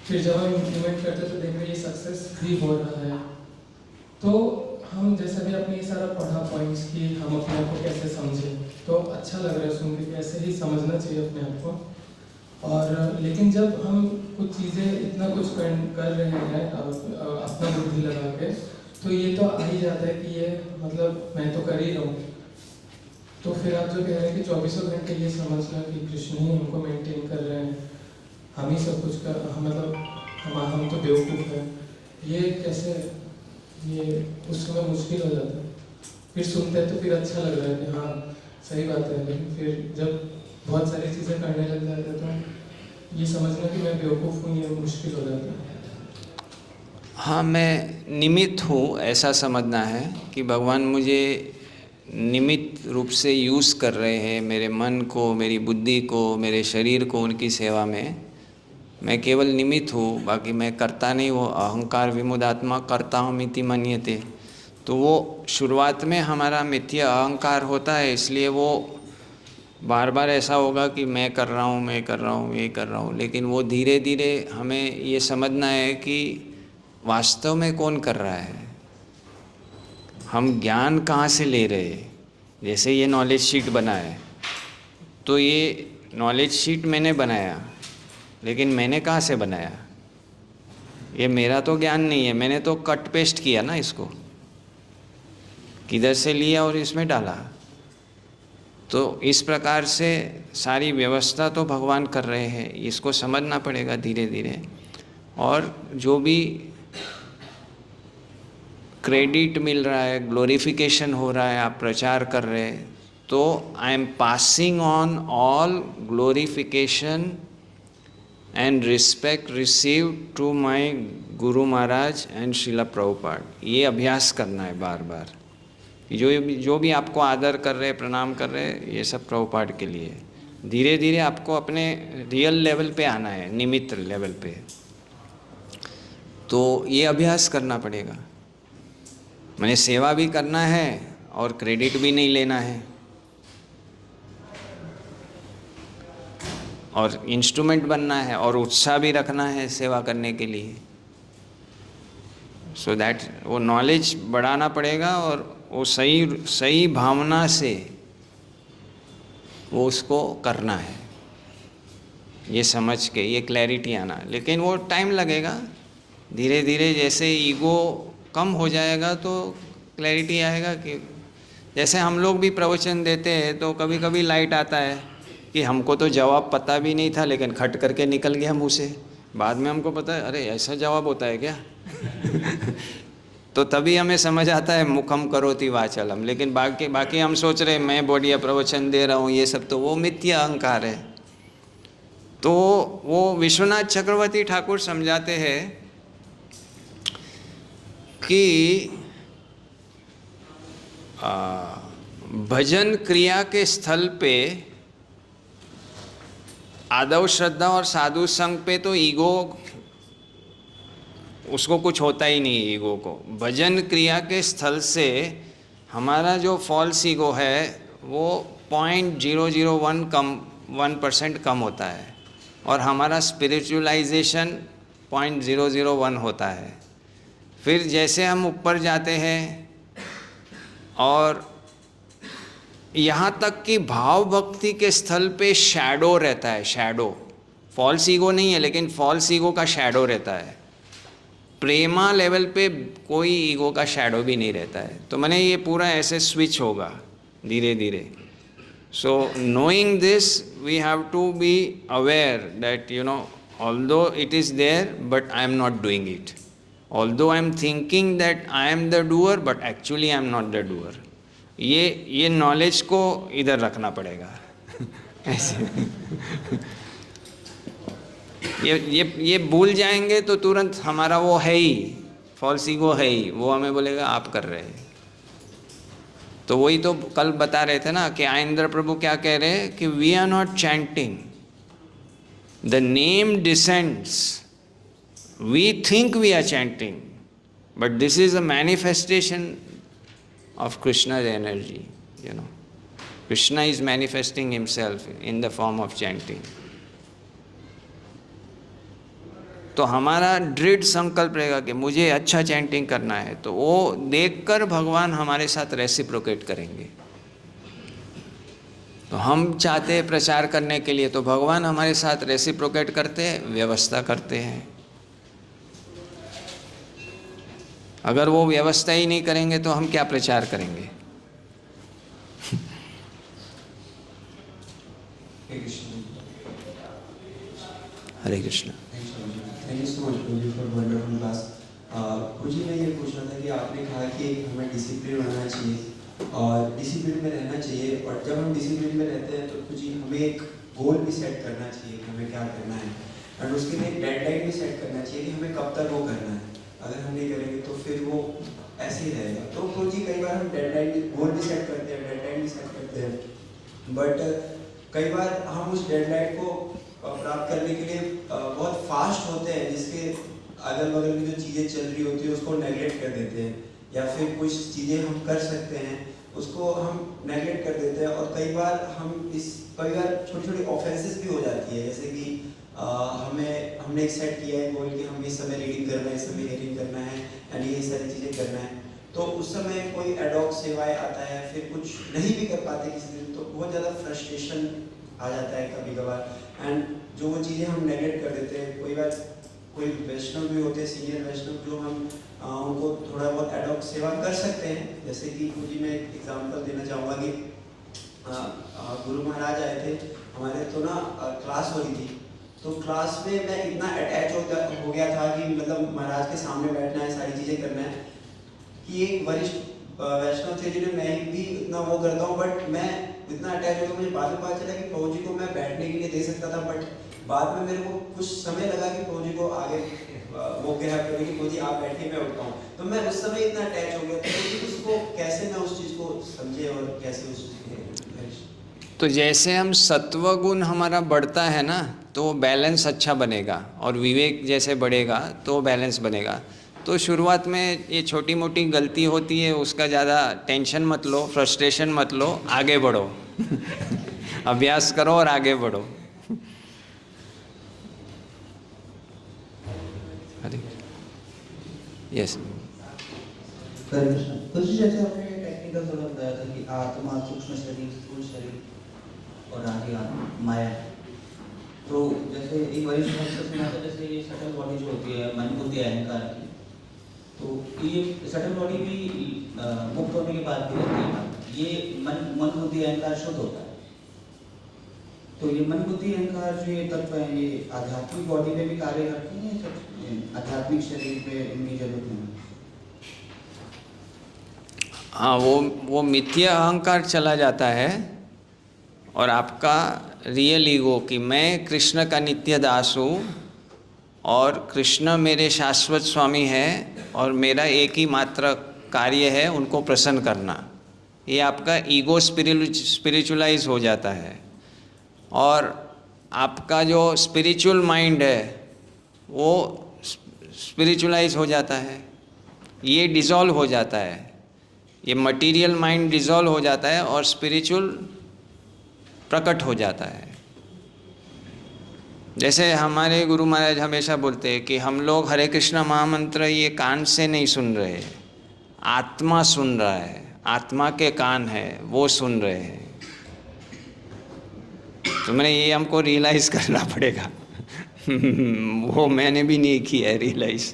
फिर जब हम इम्प्लीमेंट करते हैं तो देख रहे हैं ये सक्सेस भी हो रहा है। तो हम जैसे भी अपने ये सारा पढ़ा पॉइंट्स की हम अपने आप को कैसे समझें, तो अच्छा लग रहा है सुन के, ऐसे ही समझना चाहिए अपने आप को। और लेकिन जब हम कुछ चीज़ें इतना कुछ कर रहे हैं अपना बुद्धि लगा के, तो ये तो आ ही जाता है कि ये मतलब मैं तो कर ही रहा हूँ। तो फिर आप जो कह रहे हैं कि 24 घंटे ये समझना कि कृष्ण ही हमको मेंटेन कर रहे हैं, हम ही सब कुछ कर, हम मतलब हम तो बेवकूफ़ हैं, ये कैसे, ये उस समय मुश्किल हो जाता है। फिर सुनते हैं तो फिर अच्छा लग रहा है कि हाँ सही बात है, लेकिन फिर जब बहुत सारी चीज़ें करने लग जाते हैं तो ये समझना कि मैं बेवकूफ़ हूँ ये मुश्किल हो जाता है। हाँ, मैं निमित्त हूँ ऐसा समझना है कि भगवान मुझे निमित्त रूप से यूज़ कर रहे हैं, मेरे मन को, मेरी बुद्धि को, मेरे शरीर को उनकी सेवा में। मैं केवल निमित्त हूँ, बाकी मैं करता नहीं हूँ। अहंकार विमुदात्मा करता हूँ मिति मन्यते। तो वो शुरुआत में हमारा मिथ्या अहंकार होता है, इसलिए वो बार बार ऐसा होगा कि मैं कर रहा हूँ, मैं कर रहा हूँ, ये कर रहा हूँ। लेकिन वो धीरे धीरे हमें ये समझना है कि वास्तव में कौन कर रहा है, हम ज्ञान कहाँ से ले रहे हैं। जैसे ये नॉलेज शीट बना है, तो ये नॉलेज शीट मैंने बनाया, लेकिन मैंने कहाँ से बनाया? ये मेरा तो ज्ञान नहीं है, मैंने तो कट पेस्ट किया ना, इसको किधर से लिया और इसमें डाला। तो इस प्रकार से सारी व्यवस्था तो भगवान कर रहे हैं, इसको समझना पड़ेगा धीरे धीरे। और जो भी क्रेडिट मिल रहा है, ग्लोरिफिकेशन हो रहा है, आप प्रचार कर रहे हैं, तो I am passing on all glorification and respect receive to my guru maharaj and Srila Prabhupada. ये अभ्यास करना है बार बार। जो भी आपको आदर कर रहे, प्रणाम कर रहे, ये सब प्रभुपाद के लिए। धीरे धीरे आपको अपने रियल लेवल पे आना है, निमित्त लेवल पे। तो ये अभ्यास करना पड़ेगा। मैंने सेवा भी करना है और क्रेडिट भी नहीं लेना है, और इंस्ट्रूमेंट बनना है और उत्साह भी रखना है सेवा करने के लिए। सो दैट वो नॉलेज बढ़ाना पड़ेगा, और वो सही भावना से वो उसको करना है, ये समझ के, ये क्लैरिटी आना। लेकिन वो टाइम लगेगा, धीरे धीरे जैसे ईगो कम हो जाएगा तो क्लैरिटी आएगा। कि जैसे हम लोग भी प्रवचन देते हैं तो कभी कभी लाइट आता है कि हमको तो जवाब पता भी नहीं था, लेकिन खट करके निकल गया मुँह से। बाद में हमको पता है, अरे ऐसा जवाब होता है क्या? तो तभी हमें समझ आता है मुखम करोति वाचालम। लेकिन बाकी हम सोच रहे मैं बढ़िया प्रवचन दे रहा हूँ, ये सब तो वो मिथ्या अहंकार है। तो वो विश्वनाथ चक्रवर्ती ठाकुर समझाते हैं कि भजन क्रिया के स्थल पे आदव श्रद्धा और साधु संग पे तो ईगो, उसको कुछ होता ही नहीं ईगो को। भजन क्रिया के स्थल से हमारा जो फॉल्स ईगो है वो 0.001 कम होता है और हमारा स्पिरिचुअलाइजेशन 0.001 होता है। फिर जैसे हम ऊपर जाते हैं और यहाँ तक कि भाव भक्ति के स्थल पे शैडो रहता है, शैडो, फॉल्स ईगो नहीं है लेकिन फॉल्स ईगो का शैडो रहता है। प्रेमा लेवल पे कोई ईगो का शैडो भी नहीं रहता है। तो मैंने ये पूरा ऐसे स्विच होगा धीरे धीरे। So knowing this we have to be aware that although it is there but I am not doing it, although I am thinking that I am the doer but actually I am not the doer. ये knowledge को इधर रखना पड़ेगा ऐसे ये भूल जाएंगे तो तुरंत हमारा वो है ही, फॉल्स ईगो है ही, वो हमें बोलेगा आप कर रहे हैं। तो वही तो कल बता रहे थे ना कि आइंद्र प्रभु क्या कह रहे हैं कि we are not chanting, the name descends, we think we are chanting but this is a manifestation of Krishna's energy, Krishna is manifesting himself in the form of chanting. तो हमारा दृढ़ संकल्प रहेगा कि मुझे अच्छा चैंटिंग करना है, तो वो देखकर भगवान हमारे साथ रेसिप्रोकेट करेंगे। तो हम चाहते हैं प्रचार करने के लिए, तो भगवान हमारे साथ रेसिप्रोकेट करते हैं, व्यवस्था करते हैं। अगर वो व्यवस्था ही नहीं करेंगे तो हम क्या प्रचार करेंगे? Hare Krishna. Thank you so much प्रभु फॉर वंडरफुल क्लास। मुझे मैं ये पूछना था कि आपने कहा कि हमें डिसिप्लिन होना चाहिए और डिसिप्लिन में रहना चाहिए, और जब हम डिसिप्लिन में रहते हैं तो जी हमें एक गोल भी सेट करना चाहिए कि हमें क्या करना है, और उसके लिए एक डेडलाइन भी सेट करना चाहिए कि हमें कब तक वो करना है। अगर हम नहीं करेंगे तो फिर वो ऐसे ही रहेगा। तो जी कई बार हम डेडलाइन गोल भी सेट करते हैं, डेडलाइन भी सेट करते हैं, बट कई बार हम उस डेडलाइन को प्राप्त करने के लिए बहुत फास्ट होते हैं, जिसके अगल बगल में जो चीज़ें चल रही होती है उसको नेगलेक्ट कर देते हैं, या फिर कुछ चीज़ें हम कर सकते हैं उसको हम नेगलेक्ट कर देते हैं। और कई बार छोटी छोटी ऑफेंसेस भी हो जाती है, जैसे कि हमने एक सेट किया है गोल कि हम इस समय रीडिंग करना है, इस समय रीडिंग करना है, यानी ये सारी चीज़ें करना है, तो उस समय कोई एडॉक सेवाएं आता है, फिर कुछ नहीं भी कर पाते किसी दिन, तो बहुत ज़्यादा फ्रस्ट्रेशन आ जाता है कभी कभार। एंड जो वो चीज़ें हम नेगलेक्ट कर देते हैं, कोई बार कोई वैष्णव भी होते हैं, सीनियर वैष्णव, जो हम उनको थोड़ा बहुत एडॉक सेवा कर सकते हैं। जैसे कि मुझे मैं एक एग्जांपल देना चाहूँगा कि गुरु महाराज आए थे हमारे, तो ना क्लास हो रही थी, तो क्लास में मैं इतना अटैच हो गया था कि मतलब महाराज के सामने बैठना है, सारी चीज़ें करना है, कि एक वरिष्ठ वैष्णव थे जिन्हें मैं भी इतना वो करता हूँ, बट मैं इतना अटैच हो गया, मुझे बाद में पता चला कि प्रभु जी को मैं बैठने के लिए दे सकता था, बट बाद में मेरे को कुछ समय लगा कि प्रभु जी को आगे वो कहा कि प्रभु जी आप बैठिए मैं उठता हूँ, तो मैं उस समय इतना अटैच हो गया था कि उसको कैसे मैं उस चीज़ को समझे और कैसे उस तो जैसे हम सत्व गुण हमारा बढ़ता है ना, तो वो बैलेंस अच्छा बनेगा, और विवेक जैसे बढ़ेगा तो बैलेंस बनेगा। तो शुरुआत में ये छोटी मोटी गलती होती है, उसका ज़्यादा टेंशन मत लो, फ्रस्ट्रेशन मत लो, आगे बढ़ो अभ्यास करो और आगे बढ़ो। हरे यस तो जैसे आपने टेक्निकल थोड़ा बताया था कि आत्मा, सूक्ष्म शरीर, स्थूल शरीर और आदि माया, तो जैसे एक वरिष्ठ भक्त से सुना था, जैसे ये सटल बॉडी जो होती है मन बुद्धि अहंकार की, तो ये सटल बॉडी भी मुक्त होने के बाद भी रहती है, ये मन बुद्धि अहंकार शुद्ध होता है। तो ये मन बुद्धि अहंकार जो ये तत्व है, ये आध्यात्मिक बॉडी में भी कार्य करते हैं, आध्यात्मिक शरीर पे इनकी जरूरत नहीं। हाँ, वो मिथ्या अहंकार चला जाता है और आपका रियल ईगो कि मैं कृष्ण का नित्य दास हूँ और कृष्ण मेरे शाश्वत स्वामी हैं और मेरा एक ही मात्र कार्य है उनको प्रसन्न करना, ये आपका ईगो स्पिरिचुअलाइज हो जाता है। और आपका जो स्पिरिचुअल माइंड है वो स्पिरिचुअलाइज हो जाता है, ये डिज़ोल्व हो जाता है, ये मटेरियल माइंड डिज़ोल्व हो जाता है और स्पिरिचुअल प्रकट हो जाता है। जैसे हमारे गुरु महाराज हमेशा बोलते हैं कि हम लोग हरे कृष्णा महामंत्र ये कान से नहीं सुन रहे, आत्मा सुन रहा है, आत्मा के कान है वो सुन रहे हैं। तो मैंने ये हमको रियलाइज़ करना पड़ेगा वो मैंने भी नहीं किया है रियलाइज़।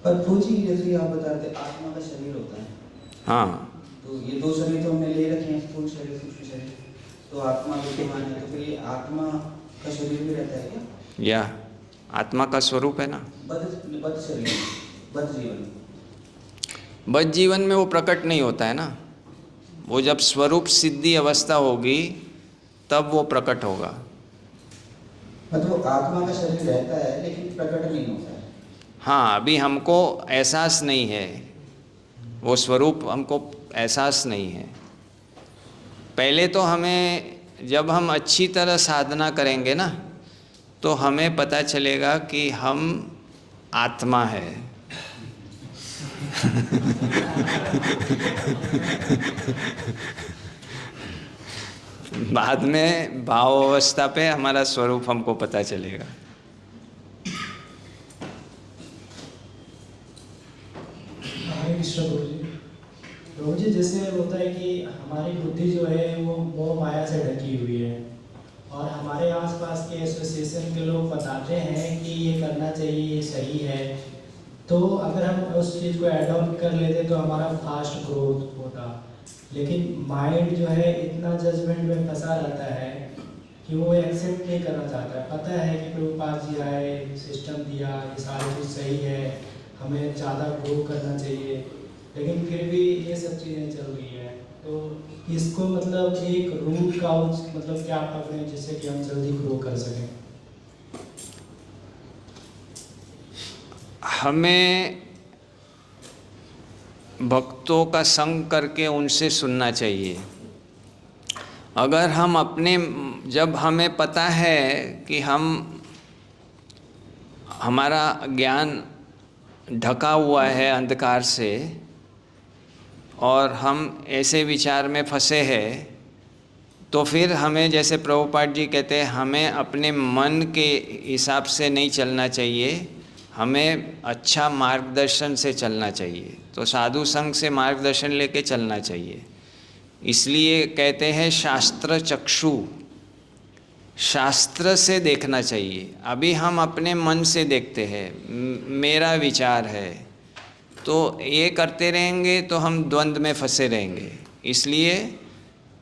पर फौजी जैसे आप बताते आत्मा का शरीर होता है, हाँ, तो ये दो शरीर तो हमने ले रखे हैं, स्थूल शरीर सूक्ष्म शरीर, तो आत्मा विद्यमान है, तो फिर ये आत्मा का शरीर भी रहता है क्या? या आत्मा का स्वरूप है ना। बद्ध शरीर, बद्ध जीवन, बद्ध जीवन में वो प्रकट नहीं होता है ना, वो जब स्वरूप सिद्धि अवस्था होगी तब वो प्रकट होगा। मतलब आत्मा का शरीर रहता है लेकिन प्रकट नहीं होता है। हाँ, अभी हमको एहसास नहीं है, वो स्वरूप हमको एहसास नहीं है। पहले तो हमें, जब हम अच्छी तरह साधना करेंगे ना, तो हमें पता चलेगा कि हम आत्मा है बाद में भाव अवस्था पे हमारा स्वरूप हमको पता चलेगा। हरे कृष्ण प्रभु जी, जैसे होता है कि हमारी बुद्धि जो है वो मोह माया से ढकी हुई है और हमारे आसपास के एसोसिएशन के लोग बताते हैं कि ये करना चाहिए, ये सही है, तो अगर हम उस चीज़ को एडॉप्ट कर लेते तो हमारा फास्ट ग्रोथ होता। लेकिन माइंड जो है इतना जजमेंट में फंसा रहता है कि वो एक्सेप्ट नहीं करना चाहता है। पता है कि प्रभुपाद जी आए, सिस्टम दिया, ये सारी चीज़ सही है, हमें ज़्यादा ग्रो करना चाहिए, लेकिन फिर भी ये सब चीज़ें चल रही है। तो इसको मतलब एक रूट का मतलब क्या पकड़ें जिससे कि हम जल्दी ग्रो कर सकें? हमें भक्तों का संग करके उनसे सुनना चाहिए। अगर हम अपने, जब हमें पता है कि हमारा ज्ञान ढका हुआ है अंधकार से और हम ऐसे विचार में फंसे हैं, तो फिर हमें, जैसे प्रभुपाद जी कहते हैं, हमें अपने मन के हिसाब से नहीं चलना चाहिए, हमें अच्छा मार्गदर्शन से चलना चाहिए। तो साधु संग से मार्गदर्शन लेके चलना चाहिए। इसलिए कहते हैं शास्त्र चक्षु, शास्त्र से देखना चाहिए। अभी हम अपने मन से देखते हैं, मेरा विचार है, तो ये करते रहेंगे तो हम द्वंद्व में फंसे रहेंगे। इसलिए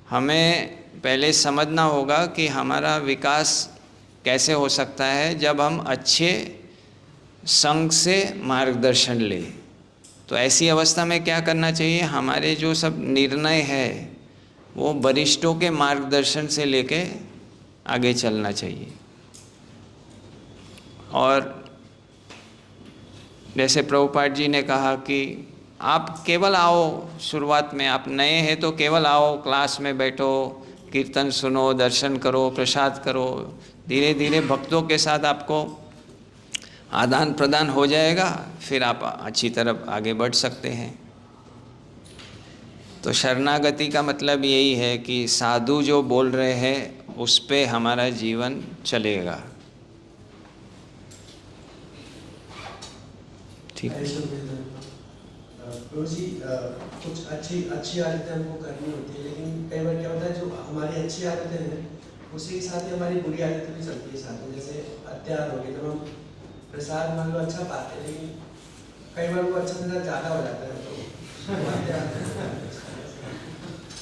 हमें पहले समझना होगा कि हमारा विकास कैसे हो सकता है जब हम अच्छे संग से मार्गदर्शन ले। तो ऐसी अवस्था में क्या करना चाहिए, हमारे जो सब निर्णय है वो वरिष्ठों के मार्गदर्शन से लेके आगे चलना चाहिए। और जैसे प्रभुपाद जी ने कहा कि आप केवल आओ, शुरुआत में आप नए हैं तो केवल आओ, क्लास में बैठो, कीर्तन सुनो, दर्शन करो, प्रसाद करो, धीरे धीरे भक्तों के साथ आपको आदान प्रदान हो जाएगा, फिर आप अच्छी तरफ आगे बढ़ सकते हैं। तो शरणागति का मतलब यही है कि साधु जो बोल रहे हैं उस पे हमारा जीवन चलेगा। ठीक है प्रभु जी, कुछ अच्छी आदतें हमको करनी होती है, लेकिन कई बार क्या होता है जो हमारी अच्छी आदतें हैं उसी के साथ ही हमारी बुरी आदतें भी चलती है साथ में। जैसे अत्यार हो गई, तो हम प्रसाद मान लो अच्छा पाते हैं, लेकिन कई बार वो अच्छा से ज़्यादा हो जाता है,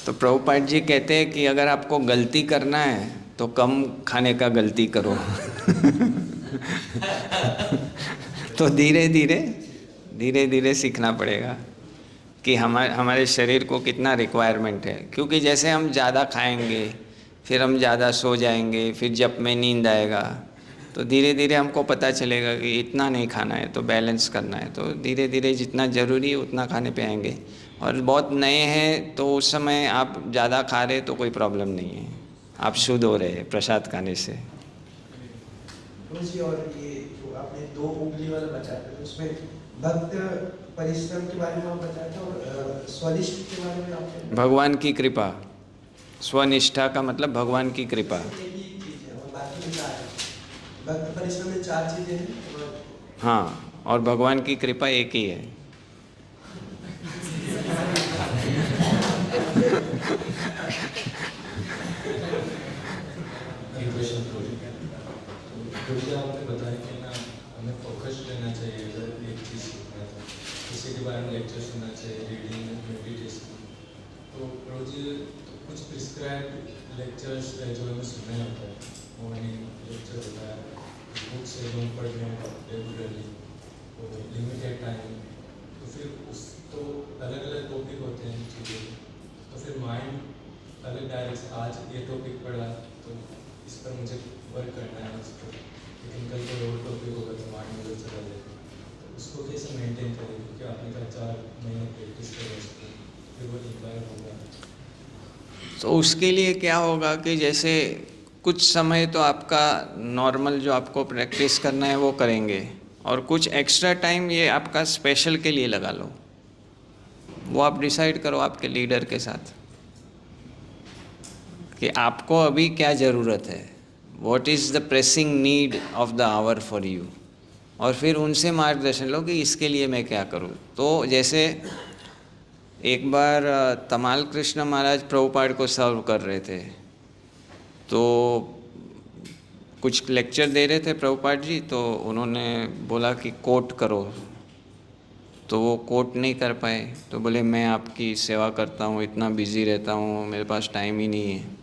तो प्रभुपाद जी कहते हैं कि अगर आपको गलती करना है तो कम खाने का गलती करो तो धीरे धीरे सीखना पड़ेगा कि हमारे शरीर को कितना रिक्वायरमेंट है। क्योंकि जैसे हम ज़्यादा खाएंगे, फिर हम ज़्यादा सो जाएंगे, फिर जब में नींद आएगा, तो धीरे धीरे हमको पता चलेगा कि इतना नहीं खाना है, तो बैलेंस करना है। तो धीरे धीरे जितना ज़रूरी है उतना खाने पे आएंगे। और बहुत नए हैं तो उस समय आप ज़्यादा खा रहे तो कोई प्रॉब्लम नहीं है, आप शुद्ध हो रहे हैं प्रसाद खाने से। जी, और ये जो आपने 2 उंगली वाला बताया था, तो उसमें भक्त परिश्रम के बारे में आप बताया था, और स्वनिष्ठ के बारे में आपने भगवान की कृपा, स्वनिष्ठा का मतलब भगवान की कृपा। एक ही चीज़ है और बाकी में 4 है। भक्त परिश्रम में 4 चीज़ें हैं और हाँ, और भगवान की कृपा एक ही है। क्योंकि आपने बताया कि ना हमें फोकस रहना चाहिए, अगर एक चीज़ सीखना है तो किसी के बारे में लेक्चर सुनना चाहिए, रीडिंग, मेडिटेशन। तो रोज कुछ प्रिस्क्राइब लेक्चर्स जो हमें सुनना होता है, मॉर्निंग लेक्चर होता है, बुक्स से हम पढ़ रहे हैं रेगुलरली, तो लिमिटेड टाइम, तो फिर उस तो अलग अलग टॉपिक होते हैं चीज़ें, तो फिर माइंड अलग डायरेक्ट, आज ये टॉपिक पढ़ा तो इस पर मुझे वर्क करना है, उस पर लेकिन कल कोई और टॉपिक होगा तो माइंड उधर चला जाएगा, तो उसको कैसे मेंटेन करें? क्योंकि आपने कहा 4 महीने प्रैक्टिस करें उसको, फिर वो इंपायर होगा। तो उसके लिए क्या होगा कि जैसे कुछ समय तो आपका नॉर्मल जो आपको प्रैक्टिस करना है वो करेंगे, और कुछ एक्स्ट्रा टाइम ये आपका स्पेशल के लिए लगा लो। वो आप डिसाइड करो आपके लीडर के साथ कि आपको अभी क्या ज़रूरत है, what is the pressing need of the hour for you, और फिर उनसे मार्गदर्शन लो कि इसके लिए मैं क्या करूं। तो जैसे एक बार तमाल कृष्ण महाराज प्रभुपाद को सर्व कर रहे थे, तो कुछ लेक्चर दे रहे थे प्रभुपाद जी, तो उन्होंने बोला कि कोट करो, तो वो कोट नहीं कर पाए, तो बोले मैं आपकी सेवा करता हूँ, इतना बिजी रहता हूँ, मेरे पास टाइम ही नहीं है।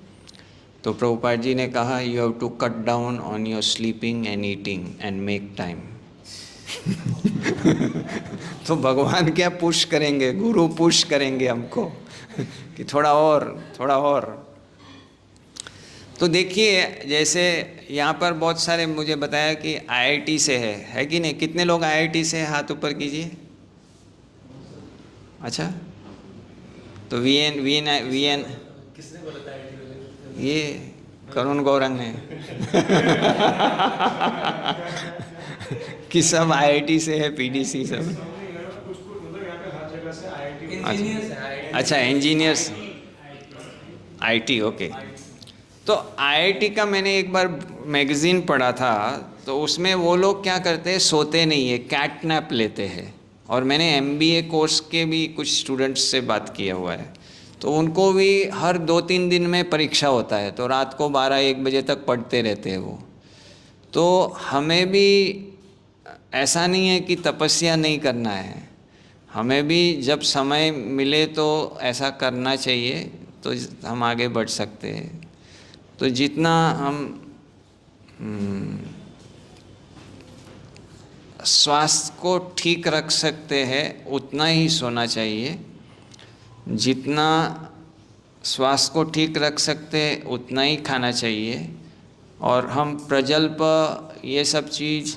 तो प्रभुपाद जी ने कहा you have to cut down on your sleeping and eating and make time. तो भगवान क्या पुश करेंगे, गुरु पुश करेंगे हमको कि थोड़ा और। तो देखिए जैसे यहाँ पर बहुत सारे मुझे बताया कि आईआईटी से है कि नहीं? कितने लोग आईआईटी से हैं? हाथ ऊपर कीजिए। अच्छा, तो वीएन किसने बोला था आईआईटी वाले? ये करुण गौरंग ने कि सब आईआईटी से है, पीडीसी सब। कुछ मतलब यहाँ पे हर जगह से आईआईटी इंजीनियर्स हैं, अच्छा, इंजीनियर्स, आईटी, ओके। तो आईआईटी का मैंने एक बार मैगज़ीन पढ़ा था, तो उसमें वो लोग क्या करते हैं, सोते नहीं है, कैट नैप लेते हैं। और मैंने एमबीए कोर्स के भी कुछ स्टूडेंट्स से बात किया हुआ है, तो उनको भी हर 2-3 दिन में परीक्षा होता है, तो रात को 12-1 बजे तक पढ़ते रहते हैं वो। तो हमें भी ऐसा नहीं है कि तपस्या नहीं करना है, हमें भी जब समय मिले तो ऐसा करना चाहिए, तो हम आगे बढ़ सकते हैं। तो जितना हम स्वास्थ्य को ठीक रख सकते हैं उतना ही सोना चाहिए, जितना स्वास्थ्य को ठीक रख सकते हैं उतना ही खाना चाहिए। और हम प्रजल्प, ये सब चीज़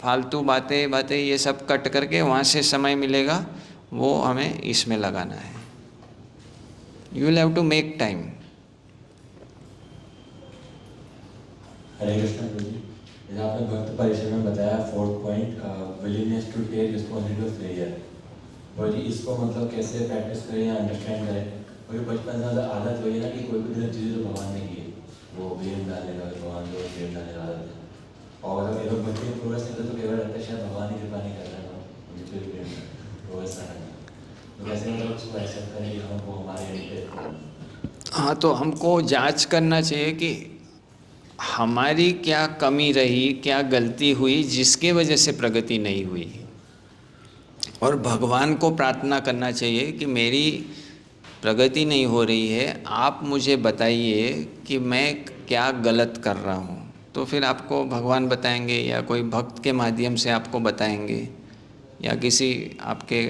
फालतू बातें ये सब कट करके वहाँ से समय मिलेगा वो हमें इसमें लगाना है। You will have to make time. Hare Krishna प्रभु जी, जैसे आपने भक्त परिश्रम में बताया 4th point, willingness to take responsibility of failure. प्रभु जी इसको मतलब कैसे प्रैक्टिस करें या अंडरस्टैंड करें? क्योंकि बचपन से आदत हुई है ना कि कोई भी गलत चीज़ तो भगवान ने की है, वो ब्लेम डालने का, भगवान को ब्लेम डालने का आदत है। और अगर लोग भक्ति में प्रोग्रेस करते तो केवल रहता है शायद भगवान ही कृपा नहीं कर रहा है, मुझे कोई ब्लेम प्रोग्रेस ना करना। तो कैसे मतलब उसको एक्सेप्ट करें कि हमको हमारे। हाँ, तो हमको जांच करना चाहिए कि हमारी क्या कमी रही, क्या गलती हुई जिसके वजह से प्रगति नहीं हुई, और भगवान को प्रार्थना करना चाहिए कि मेरी प्रगति नहीं हो रही है, आप मुझे बताइए कि मैं क्या गलत कर रहा हूँ। तो फिर आपको भगवान बताएंगे, या कोई भक्त के माध्यम से आपको बताएंगे, या किसी आपके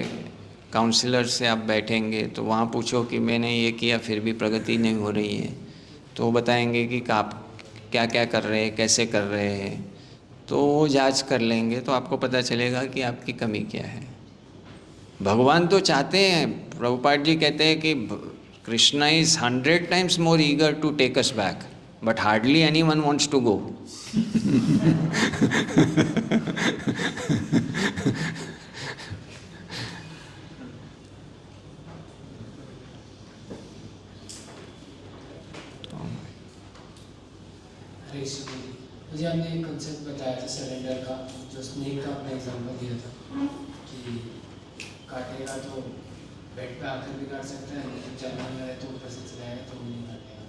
काउंसलर से आप बैठेंगे तो वहाँ पूछो कि मैंने ये किया फिर भी प्रगति नहीं हो रही है, तो वो बताएंगे कि आप क्या क्या कर रहे हैं, कैसे कर रहे हैं। तो वो जांच कर लेंगे तो आपको पता चलेगा कि आपकी कमी क्या है। भगवान तो चाहते हैं, प्रभुपाद जी कहते हैं कि Krishna is 100 times more eager to take us back, but hardly anyone wants to go. मुझे आपने एक कंसेप्ट बताया था सरेंडर का, जो स्नेक का अपना एग्जांपल दिया था कि काटेगा तो बेड पे आकर भी काट सकता है, लेकिन जानवर में रहे तो ऊपर से चलाएगा तो वो नहीं काटेगा।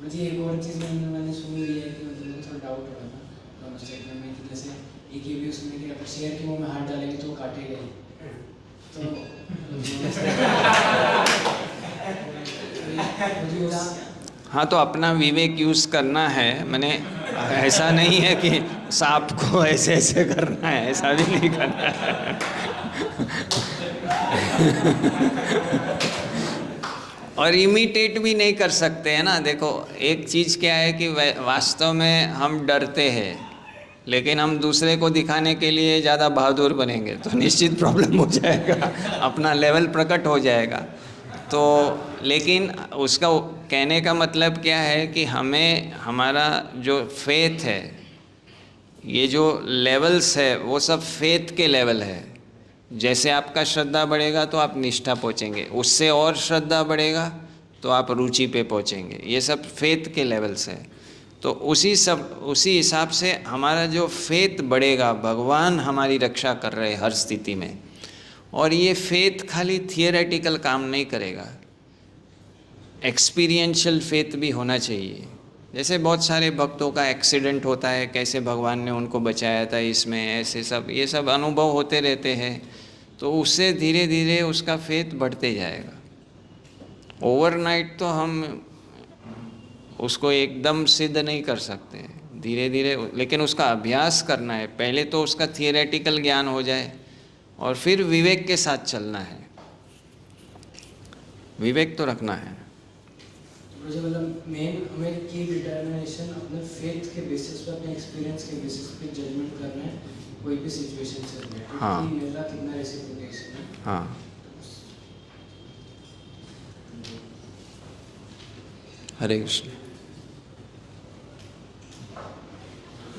मुझे एक और चीज़ मैंने सुनी हुई है कि मतलब थोड़ा डाउट हो रहा था दोनों स्टेटमेंट में कि जैसे एक ये भी उसमें कि अगर शेर के मुँह में हाथ डालेंगे तो वो काटेगा ही, तो हाँ, तो अपना विवेक यूज़ करना है। मैंने ऐसा नहीं है कि सांप को ऐसे ऐसे करना है, ऐसा भी नहीं करना है। और इमिटेट भी नहीं कर सकते हैं ना। देखो, एक चीज़ क्या है कि वास्तव में हम डरते हैं, लेकिन हम दूसरे को दिखाने के लिए ज़्यादा बहादुर बनेंगे तो निश्चित प्रॉब्लम हो जाएगा, अपना लेवल प्रकट हो जाएगा। तो लेकिन उसका कहने का मतलब क्या है कि हमें हमारा जो फेथ है, ये जो लेवल्स है वो सब फेथ के लेवल है। जैसे आपका श्रद्धा बढ़ेगा तो आप निष्ठा पहुँचेंगे, उससे और श्रद्धा बढ़ेगा तो आप रुचि पे पहुँचेंगे। ये सब फेथ के लेवल्स है। तो उसी हिसाब से हमारा जो फेथ बढ़ेगा, भगवान हमारी रक्षा कर रहे हैं हर स्थिति में। और ये फेथ खाली थियोरेटिकल काम नहीं करेगा, एक्सपीरियंशियल फेथ भी होना चाहिए। जैसे बहुत सारे भक्तों का एक्सीडेंट होता है, कैसे भगवान ने उनको बचाया था इसमें, ऐसे सब ये सब अनुभव होते रहते हैं, तो उससे धीरे धीरे उसका फेथ बढ़ते जाएगा। ओवरनाइट तो हम उसको एकदम सिद्ध नहीं कर सकते, धीरे धीरे, लेकिन उसका अभ्यास करना है। पहले तो उसका थियोरेटिकल ज्ञान हो जाए और फिर विवेक के साथ चलना है। विवेक तो रखना है। मुझे मतलब मेन हमें की डिटर्मिनेशन अपने फेथ के बेसिस पे, अपने एक्सपीरियंस के बेसिस पे जजमेंट करना है कोई भी सिचुएशन से रिलेटेड। हाँ, कि मेरा कितना रेसिप्रोकेशन है। हाँ। हरे कृष्ण।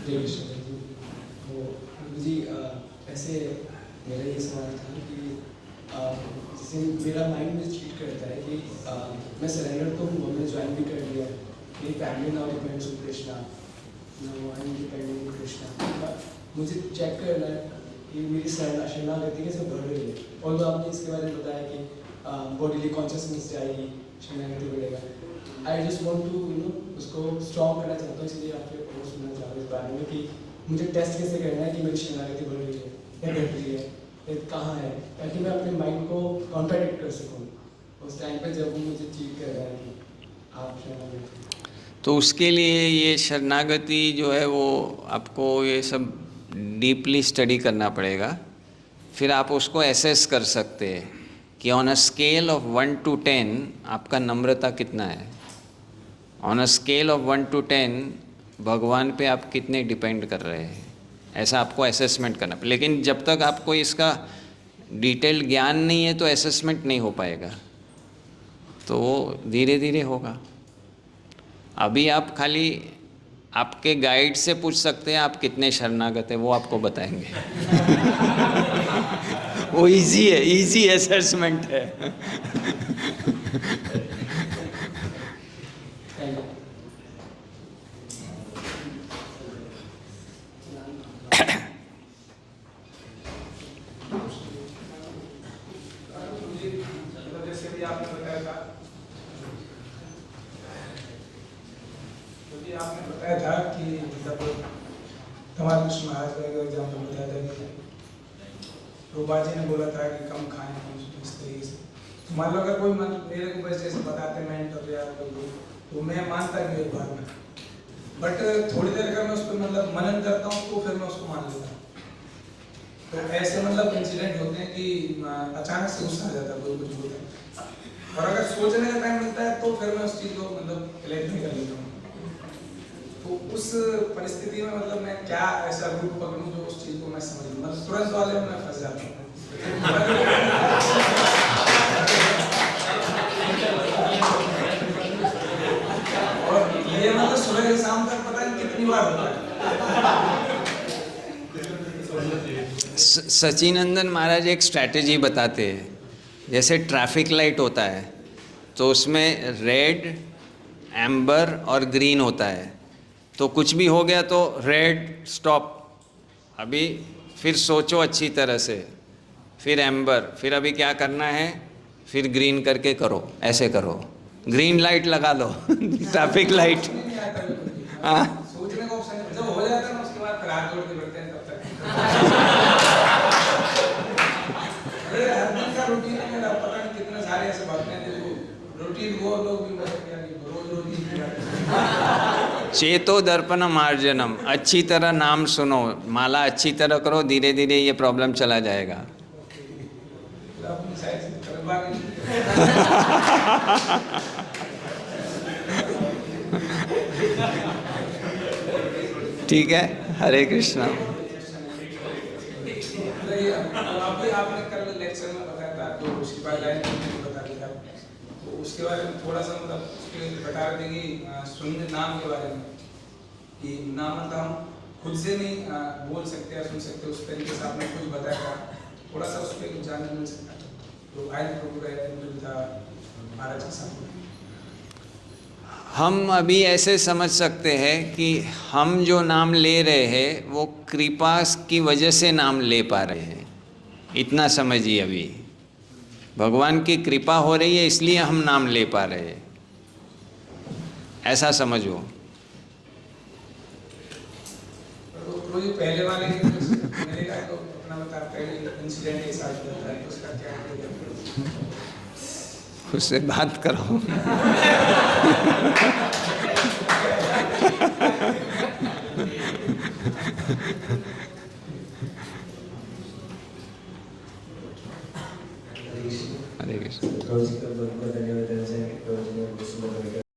हरे कृष्ण जी। तो जी ऐसे मेरा ये सवाल था कि जैसे मेरा माइंड मुझे चीट करता है कि मैं सरेंडर तो हूँ, मैंने ज्वाइन भी कर लिया, मेरी family now depends on Krishna, now I am depending on Krishna. मुझे चेक करना है कि मेरी शरणागति कैसे बढ़ रही है। और तो आपने इसके बारे में बताया कि बॉडीली कॉन्शियसनेस जाएगी, शरणागति बढ़ेगा। आई जस्ट वॉन्ट टू उसको स्ट्रॉन्ग करना चाहता हूँ, इसलिए आपसे और सुनना चाहता हूँ इस बारे में कि मुझे टेस्ट कैसे करना है कि मेरी शरणागति बढ़ रही है या घट रही है, कहाँ है, ताकि मैं अपने माइंड को कॉन्ट्रडिक्ट कर सकूँ उस टाइम पे जब वो मुझे चीट कर रहा है कि आप शरणागति। तो उसके लिए ये शरणागति जो है वो आपको ये सब डीपली स्टडी करना पड़ेगा। फिर आप उसको एसेस कर सकते हैं कि on a scale of 1 to 10 आपका नम्रता कितना है। On a scale of 1 to 10 भगवान पे आप कितने डिपेंड कर रहे हैं, ऐसा आपको असेसमेंट करना। लेकिन जब तक आपको इसका डिटेल ज्ञान नहीं है तो असेसमेंट नहीं हो पाएगा, तो वो धीरे धीरे होगा। अभी आप खाली आपके गाइड से पूछ सकते हैं आप कितने शरणागत हैं, वो आपको बताएंगे। वो इजी है, इजी असेसमेंट है। जैसे भी आपने बताया था, आपने बताया था कि मतलब हमारे कृष्ण महाराज का एक एग्जाम्पल बताया था कि रूपा जी ने बोला था कि कम खाएं, इस तरीके से। तो मान लो अगर कोई मेरे को बस जैसे बताते मेंटर या कोई, तो मैं मानता नहीं एक बार में, बट थोड़ी देर अगर मैं उस पर मतलब मनन करता हूँ तो फिर मैं उसको मान लेता हूँ। तो ऐसे मतलब इंसिडेंट होते हैं कि अचानक से गुस्सा आ जाता है, कोई कुछ बोलता है, और अगर सोचने का टाइम मिलता है तो फिर मैं उस चीज़ को मतलब क्लियर नहीं कर लेता हूँ। तो उस परिस्थिति में मतलब मैं क्या ऐसा रूप पकड़ूं जो उस चीज़ को मैं समझ लूँ, मतलब तुरंत वाले में मैं फंस जाता हूँ। और ये मतलब सचिनंदन महाराज एक स्ट्रैटेजी बताते हैं। जैसे ट्रैफिक लाइट होता है तो उसमें रेड, एम्बर और ग्रीन होता है। तो कुछ भी हो गया तो रेड स्टॉप, अभी फिर सोचो अच्छी तरह से, फिर एम्बर, फिर अभी क्या करना है, फिर ग्रीन करके करो, ऐसे करो, ग्रीन लाइट लगा लो ट्रैफिक लाइट। हाँ सोचने का ऑप्शन जब हो जाता है ना उसके बाद फिर हाथ जोड़ के बैठते हैं तब तक। अरे हर दिन का रूटीन है मेरा, पता नहीं कितने सारे ऐसे बातें हैं जो रूटीन वो लोग भी मतलब क्या रोज रूटीन। चेतो दर्पण मार्जनम, अच्छी तरह नाम सुनो, माला अच्छी तरह करो, धीरे धीरे ये प्रॉब्लम चला जाएगा। अपनी साइड से करवा के ठीक है, हरे कृष्णा। अभी आपने कल लेक्चर में बताया था तो उसके बाद लाइन बता दिया, तो उसके बारे में थोड़ा सा मतलब उसके बता रहे थे कि सुनने नाम के बारे में, कि नाम मतलब हम खुद से नहीं बोल सकते या सुन सकते, उस तरीके से आपने कुछ बताया था, थोड़ा सा उस पर कुछ जानने मिल सकता है। तो आज प्रभु था महाराज के साथ हम अभी ऐसे समझ सकते हैं कि हम जो नाम ले रहे हैं वो कृपा की वजह से नाम ले पा रहे हैं, इतना समझिए। अभी भगवान की कृपा हो रही है इसलिए हम नाम ले पा रहे हैं, ऐसा समझो। तो ये पहले वाले मेरे का तो अपना बता, पहले इंसिडेंट के साथ होता है तो उसका क्या है, उससे बात करो। हरे कृष्ण।